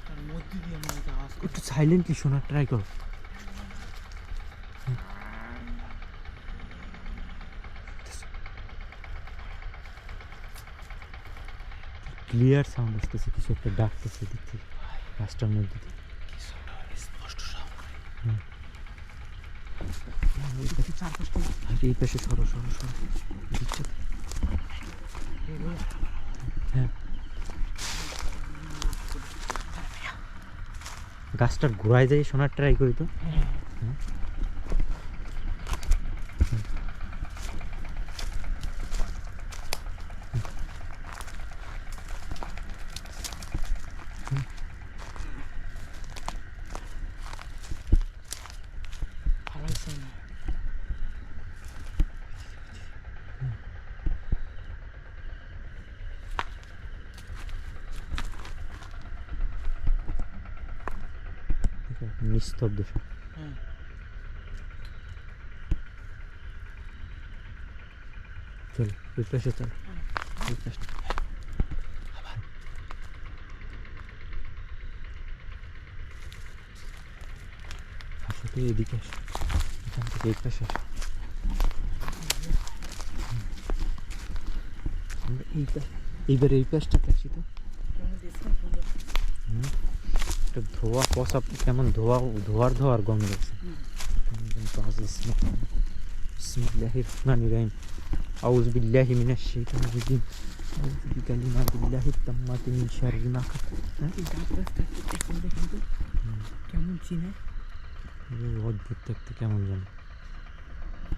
তার মধ্যে দিয়ে মনে হয় আওয়াজ একটু সাইলেন্টলি শোনার ট্রাই করো। ক্লিয়ার সাউন্ড আসতেছে, কিছু একটা ডাকতেছে দিক থেকে গাছটার মধ্যে দিয়ে। স্পষ্ট সাউন্ড হুম। চার পাঁচটা আর এই পাশে সরো সরো সরো দিকটা। হ্যাঁ, গাছটার ঘোরায় যাই শোনার ট্রাই করি তো। হুম। ভালো হয়েছে না নিস্তব্ধ সব। হ্যাঁ চল ওই পাশে চল, ওই পাশে। আসো তো এদিকে আসো, এখান থেকে এই পাশে আসো। আমরা এইবার এই পাশটাতে আসি তো। হুম, একটা ধোয়া পচা কেমন ধোয়ার গন্ধ আছে। বিসমিল্লাহির রহমানির রহিম। আউযু বিল্লাহি মিনাশ শাইতানির রাজিম। আউযু বিকালিমাতিল্লাহিত তাম্মাতি মিন শাররি মা খালাক। এই গাছ গাছটা এখন দেখেন তো কেমন চিনে অদ্ভুত দেখতে কেমন জানি,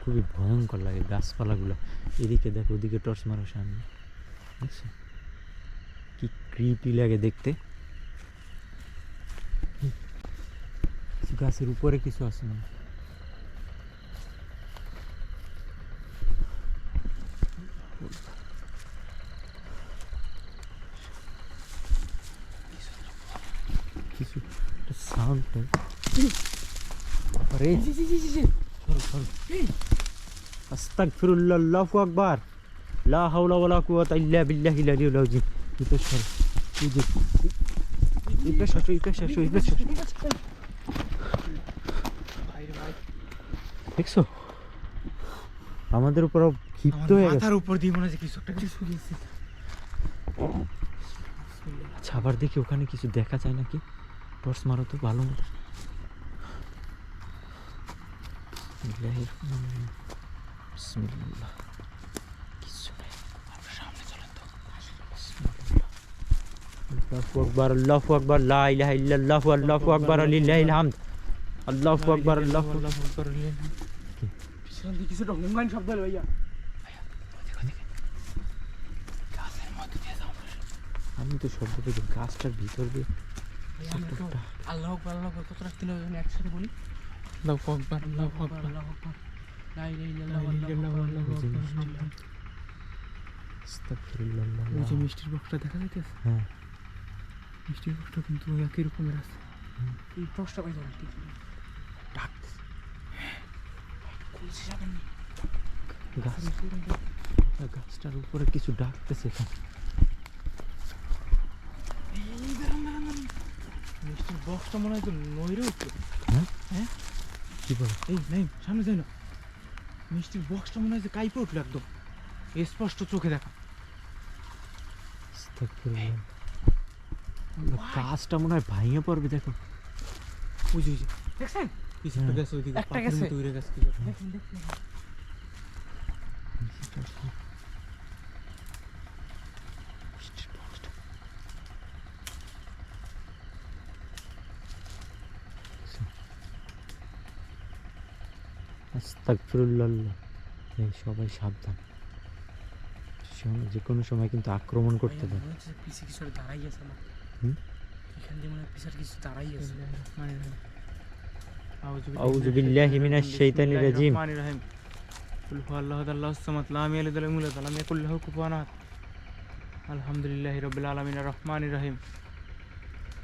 খুবই ভয়ঙ্কর লাগে গাছপালাগুলো। এদিকে দেখো, ওদিকে টর্চ মারো সামনে, দেখছো কি ক্রিপি লাগে দেখতে। গাছের উপরে কিছু আছে না? কিছু একটা সাউন্ড পাই। আরে সরো সরো। আস্তাগফিরুল্লাহ, আল্লাহু আকবার, লা হাওলা ওয়ালা কুওয়াতা ইল্লা বিল্লাহিল আলিয়্যিল আযীম। এই পাশে সরো, এই যে এই পাশে আসো, এই পাশে আসো, এই পাশে আসো। দেখছো আমাদের উপর ক্ষিপ্ত হয়ে গেছে। মাথার উপর দিয়ে মনে হচ্ছে কিছু একটা কিছু গেছে আচ্ছা, আবার দেখি ওখানে কিছু দেখা যায় নাকি। টর্চ মারো তো ভালো মতো। বিসমিল্লাহির রহমানির রহিম। বিসমিল্লাহ। কিছু নেই, আমরা সামনে চলেন তো। বিসমিল্লাহ। আল্লাহু আকবার, আল্লাহু আকবার, লা ইলাহা ইল্লাল্লাহু, আল্লাহু আকবার, লিল্লাহিল হামদ। আল্লাহু আকবার, আল্লাহু আকবার। পিছন দিয়ে কিছু একটা হুঙ্গান শব্দ হলো ভাইয়া আমি তো শব্দ পেয়েছি গাছটার ভিতর দিয়ে। আল্লাহ আকবার আল্লাহ আকবার কত রাখতে হবে একসাথে বলি আল্লাহু আকবার আল্লাহু আকবার আল্লাহু আকবার লা ইলাহা ইল্লাল্লাহু আল্লাহু আকবার। আস্তাগফিরুল্লাহ। ওই যে মিষ্টির বক্সটা দেখা যাইতেছে হ্যাঁ, মিষ্টির বক্সটা কিন্তু একই রকমের আছে এই বক্সটা পাই যাবে ঠিক ডাকতেছে। খুলছে যাবেন গাছটার উপরে কিছু ডাকতেছে এখানে। মিষ্টির বক্সটা মনে হয় তো নইরে উঠছে হ্যাঁ হ্যাঁ কি বলো? এই নাই সামনে যাই না মিষ্টির বক্সটা মনে হয় যে কাইপে উঠলো একদম স্পষ্ট চোখে দেখা আস্তাগফিরুল্লাহ। গাছটা মনে হয় ভাঙিয়ে পড়বে, দেখো। ওই যে দেখছেন কিছু একটা হ্যাঁ। গেছে ওইদিকে, একটা পাখির গেছে। মতো উড়ে গেছে কিছু একটা। দেখুন দেখুন মিষ্টির বক্সটা। আস্তাগফিরুল্লাহ। এই সবাই সাবধান, যে কোনো সময় কিন্তু আক্রমণ করতে পারে। মনে হচ্ছে পিছে কিছু একটা দাঁড়াই আছে আমার হুম? এখান দিয়ে মনে হয় পিছার কিছু দাঁড়াই আছে আউযু বিল্লাহি মিনাশ শাইতানির রাজিম। রহমানির রহিম। কুল হুয়াল্লাহু আহাদ আল্লাহুস সামাদ লাম ইয়ালিদ ওয়ালাম ইউলাদ ওয়ালাম ইয়াকুল লাহু কুফুয়ান আহাদ। আলহামদুলিল্লাহি রাব্বিল আলামিন আর রহমানির রহিম।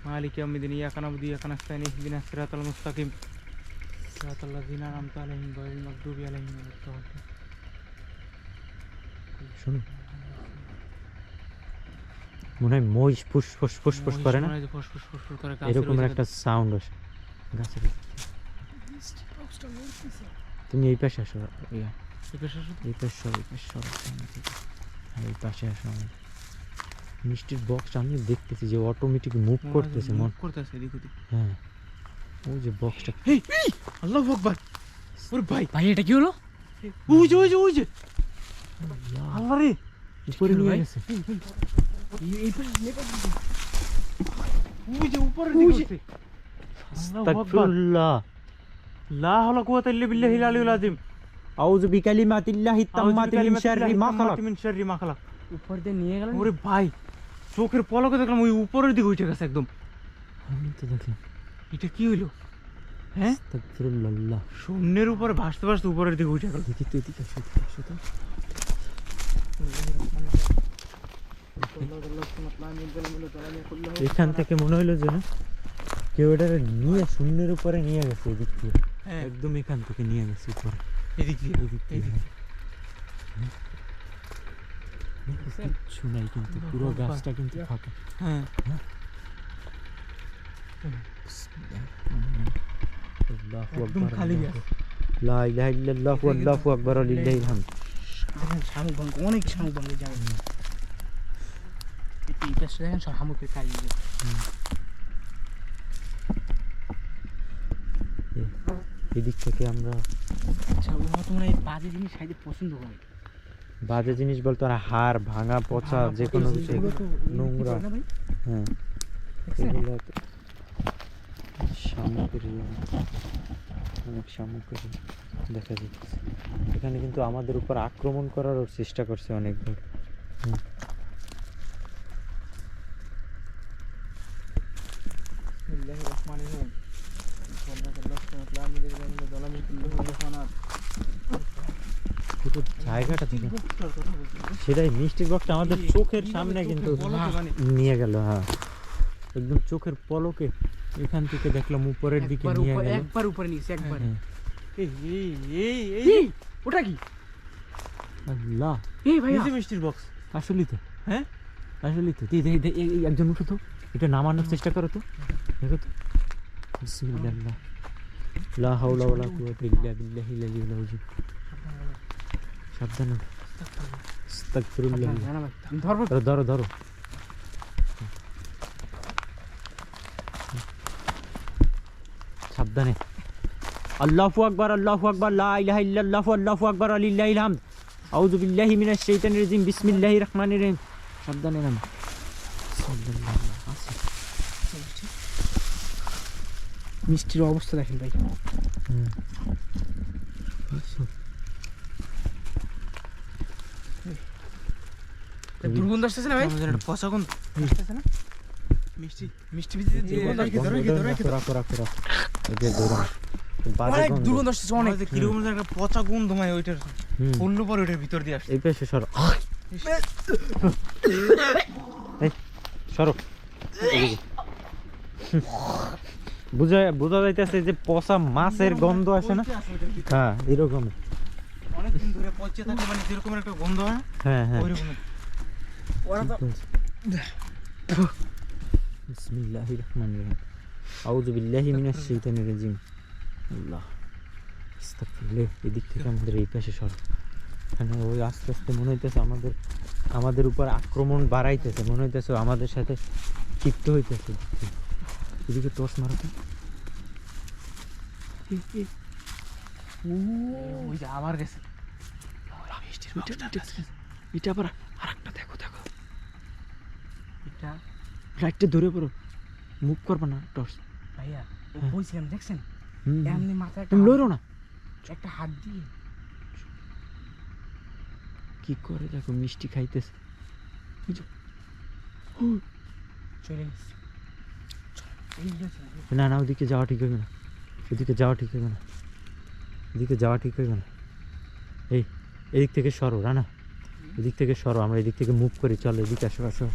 মালিকি ইয়াউমিদ্দিন, ইয়াকা না'বুদু ওয়া ইয়াকা নাস্তাঈন, ইহদিনাস সিরাতাল মুস্তাকিম। সিরাতাল্লাযিনা আনআমতা আলাইহিম গায়রিল মাগদুবি আলাইহিম ওয়ালাদ-দাল্লিন। শোনো, মনে হয় মহিষ ফুস ফুস ফুস ফুস করে না, মনে হয় যে ফুসফুস ফুসফুস করে গাছের এরকম ওই একটা সাউন্ড আসে গাছের। তুমি এই পাশে আসো, জায়গায়। এই পাশে আসো তো। এই পাশে সরো, এই পাশে সরো, হ্যাঁ, এই পাশে আসো। মিষ্টির বক্স আমি দেখতেছি যে অটোমেটিক মুভ মনে হয় যে করতেছে, মুভ করতেছে এদিক ওদিক। হ্যাঁ ওই যে বক্সটা। আল্লাহু আকবার। ওরে ভাই, ভাই এটা কি হলো? ওই যে আল্লাহ রে, উপরে নিয়ে ভাই? গেছে। এই পাশে ওই যে উপরে দিকে উঠছে। আল্লাহু আকবার। আস্তাগফিরুল্লাহ, লা হাওলা কুওয়াতা ইল্লা বিল্লাহিল আলিয়্যিল আযীম। আউযু বিকালিমাতিল্লাহি তাম্মাতি মিন শাররি মা খালাক। মিন শাররি মা খালাক। উপর দিয়ে নিয়ে গেল। ওরে ভাই, চোখের পলকে দেখলাম ওই উপরের দিকে উঠে গেছে একদম। আমি তো দেখলাম। এটা কি হইলো? হ্যাঁ, আস্তাগফিরুল্লাহ। শূন্যের উপরে ভাসতে ভাসতে উপরের দিকে উঠে গেল। দেখি তো, এদিকে আসো, এদিকে আসো তো। এখান থেকে মনে হইলো যেন কেউ এটা নিয়ে শূন্যের উপরে নিয়ে গেছে, এদিক থেকে হ্যাঁ, একদম এখান থেকে নিয়ে গেছে উপরে, এদিক দিয়ে এদিক থেকে। এদিক। কিচ্ছু নাই কিন্তু, পুরো গাছটা কিন্তু ফাঁকা। হ্যাঁ, আল্লাহু একদম আকবার, খালি আল্লাহু গাছ। আকবার। লা ইলাহা ইল্লাল্লাহু আল্লাহু আকবার ওয়া লিল্লাহিল হামদ। শামুক ভঙ্গ, অনেক শামুক ভঙ্গে যাবে। এই পাশে দেখেন সব শামুকের কালি। এদিক থেকে আমরা আচ্ছা ও হয়তো মনে হয় বাজে জিনিস খাইতে পছন্দ করে। বাজে জিনিস বলতে আর হাড় ভাঙা পচা যে কোনো কিছু, এগুলো তো নোংরা। না ভাই? হ্যাঁ, দেখছেন? এগুলো তো শামুকের অনেক শামুকের দেখা যাচ্ছে। এখানে কিন্তু আমাদের উপর আক্রমণ করারও চেষ্টা করছে অনেকবার। বিসমিল্লাহির রহমানির রহিম। পুরো জায়গাটা থেকে সেটাই, মিষ্টির বক্সটা আমাদের চোখের সামনে কিন্তু নিয়ে গেল। হ্যাঁ, একদম চোখের পলকে এখান থেকে দেখলাম উপরের দিকে নিয়ে গেল। একবার উপরে নিয়েছে একবার। হ্যাঁ, এই ওটা কি? আল্লাহ, এই ভাই এই যে মিষ্টির বক্স। আসলেই তো, হ্যাঁ, আসলেই তো। এই একজন উঠো তো, এটা নামানোর চেষ্টা করো তো, দেখো তো। বিসমিল্লাহ, লা হাওলা ওয়ালা কুওয়াতা ইল্লা বিল্লাহিল আলিয়্যিল আযীম। সাবধানে, আস্তাগফিরুল্লাহ। না না ভাই আমি ধরবো। ধরো ধরো ধরো। সাবধানে। আল্লাহু আকবার, আল্লাহু আকবার, লা ইলাহা ইল্লাল্লাহু আল্লাহু আকবার ওয়া লিল্লাহিল হামদ। আউযু বিল্লাহি মিনাশ শাইতানির রাজিম, বিসমিল্লাহির রহমানির রহিম। সাবধানে নাম। মিষ্টির অবস্থা দেখেন ভাই। দুর্গন্ধ আসতেছে না ভাই? আমাদের একটা পচা গন্ধ আসতেছে না? মিষ্টি মিষ্টি ভিতরে দুর্গন্ধ আসছে। রাখো রাখো রাখো, এদের ধরো বাজে অনেক গন্ধ। দুর্গন্ধ আসতেছে অনেক। আমাদের কিরকম যেন একটা পচা গন্ধ মানে ওইটার হুম, পড়লো পরে ওইটার ভিতর দিয়ে আসছে। এই পাশে সরো। এই সরো এদিকে। বোঝা যাইতেছে যে পচা মাছের গন্ধ আসে না? হ্যাঁ, এরকম। অনেকদিন ধরে পচে থাকে মানে যেরকম একটা গন্ধ হয় না, হ্যাঁ হ্যাঁ, ওইরকম। ওরা তো বিসমিল্লাহির রহমানির রহিম। আউযু বিল্লাহি মিনাশ শাইতানির রাজিম। আল্লাহ, আস্তাগফিরুল্লাহ। এদিক থেকে আমাদের এই পাশে সর। এখানে ওই আস্তে আস্তে মনে হইতেছে আমাদের উপর আক্রমণ বাড়াইতেছে, মনে হইতেছে আমাদের সাথে ক্ষিপ্ত হইতেছে। এদিকে টর্চ মারো তো। ওই যে আবার গেছে। এটা আবার আরেকটা দেখো দেখো, এটা লাইটটা ধরে পড়ো, মুভ করবে না টর্চ। ভাইয়া ও হ্যাঁ। বলছিলাম দেখছেন হুম, এমনি মাথায় একটা তুমি লড়ো না। একটা হাত দিয়ে কি করে দেখো, মিষ্টি খাইতেছে। চলে গেছে। না না, ওদিকে যাওয়া ঠিক হবে না, ওদিকে যাওয়া ঠিক হবে না, এদিকে যাওয়া ঠিক হবে না। এদিক থেকে সরো রানা, এদিক থেকে সরো, আমরা এদিক থেকে মুভ করি। চলো এদিকে আসো আসো।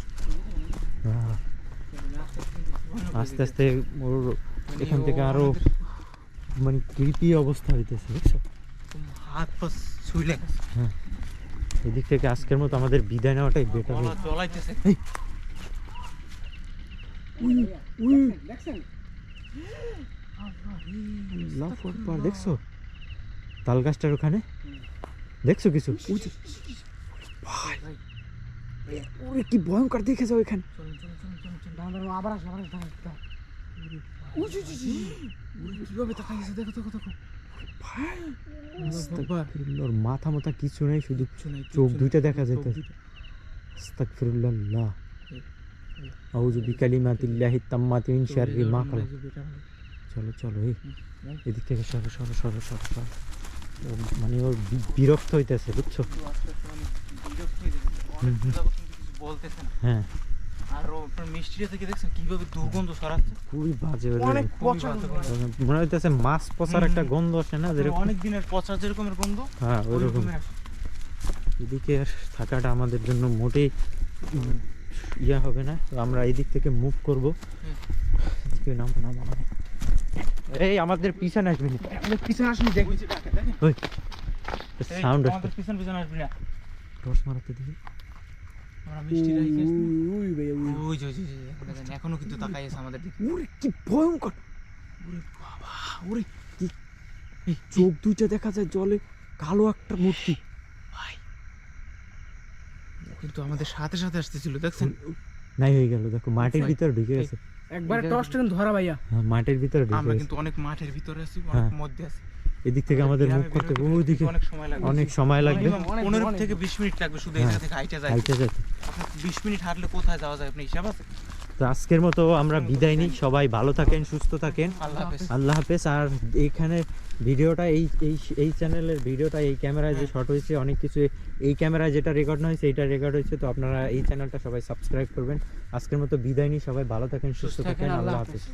আস্তে আস্তে ওর এখান থেকে আরো মানে কৃপি অবস্থা হইতেছে, দেখছো? হাত পা ছুইলে গেছে। হ্যাঁ, এদিক থেকে আজকের মতো আমাদের বিদায় নেওয়াটাই বেটার। গলা জ্বলাইতেছে। দেখছেন দেখছো তাল গাছটার ওখানে, দেখছো কিছু? ওরে কি ভয়ঙ্কর দেখেছো ওইখানে। আবার আসো কিভাবে তাকাইছে, দেখো দেখো দেখো আস্তাগফিরুল্লাহ, ওর মাথা মাথা কিছু নেই, শুধু চোখ দুইটা দেখা যাইতেছে। আস্তাগফিরুল্লাহ, আউযু বিকালিমাতিল্লাহি তাম্মাতি মিন শাররি মা খালাক। চলো চলো, এদিক থেকে সরো সরো সরো সরো সরো। মানে ওর বিরক্ত হইতেছে, বুঝছো? বলতেছে না। হ্যাঁ, আর আপনার মিষ্টিটা থেকে দেখছেন কিভাবে দুর্গন্ধ ছড়াচ্ছে। খুবই বাজে, অনেক খুবই পছন্দ বাজে গন্ধ। মনে হইতেছে মাছ পচার একটা গন্ধ আসে না, যেরকম। অনেক দিনের পচা যেরকমের গন্ধ, হ্যাঁ, ওইরকম। ওইরকমের আসে। এদিকে থাকাটা আমাদের জন্য মোটেই ইয়া হবে না, তো আমরা এদিক থেকে মুভ করবো। এদিকে নামো নামো নামো। এই আমাদের পিছনে আসবি না, আমাদের পিছনে আসুন, দেখি ওই এই, সাউন্ড আসবে। আমাদের পিছন পিছন আসবি না। টর্চ মারাতে দিবি। আমরা মিষ্টি রাখি আসছি। উই ভাই উই ওই যে দেখেন, এখনো কিন্তু তাকাই আছে আমাদের দিকে। ওরে কি ভয়ঙ্কর, ওরে বাবা, ওরে এই চোখ দুইটা দেখা যায় জলে, কালো একটা মূর্তি। ভাই ও কিন্তু আমাদের সাথে সাথে আসতেছিল, দেখছেন? নাই হয়ে গেল, দেখো মাটির ভিতরে ঢুকে গেছে। একবার টর্চটা কিন্তু ধরা ভাইয়া। হ্যাঁ, মাটির ভিতরে ঢুকে আমরা গেছে। কিন্তু অনেক মাঠের ভিতরে আছি, হ্যাঁ। অনেক মধ্যে আছি। এদিক থেকে আমাদের মুভ করতে ওইদিকে অনেক সময় লাগবে। অনেক সময় লাগবে। Minimum 15 থেকে 20 মিনিট লাগবে শুধু এই হ্যাঁ। জায়গা থেকে হাইটে যায়। হাইটে যেতে। 20 মিনিট হাঁটলে কোথায় যাওয়া যায় আপনি হিসাব আছে? তো আজকের মতো আমরা বিদায় নিই, সবাই ভালো থাকেন, সুস্থ থাকেন, আল্লাহ হাফেজ। আল্লাহ হাফেজ। আর এইখানে ভিডিওটা এই চ্যানেলের ভিডিওটা এই ক্যামেরায় যে শট হয়েছে, অনেক কিছু এই ক্যামেরায় যেটা রেকর্ড না হয়েছে এইটা রেকর্ড হয়েছে, তো আপনারা এই চ্যানেলটা সবাই সাবস্ক্রাইব করবেন। আজকের মতো বিদায় নিই, সবাই ভালো থাকেন, সুস্থ থাকেন, আল্লাহ হাফেজ।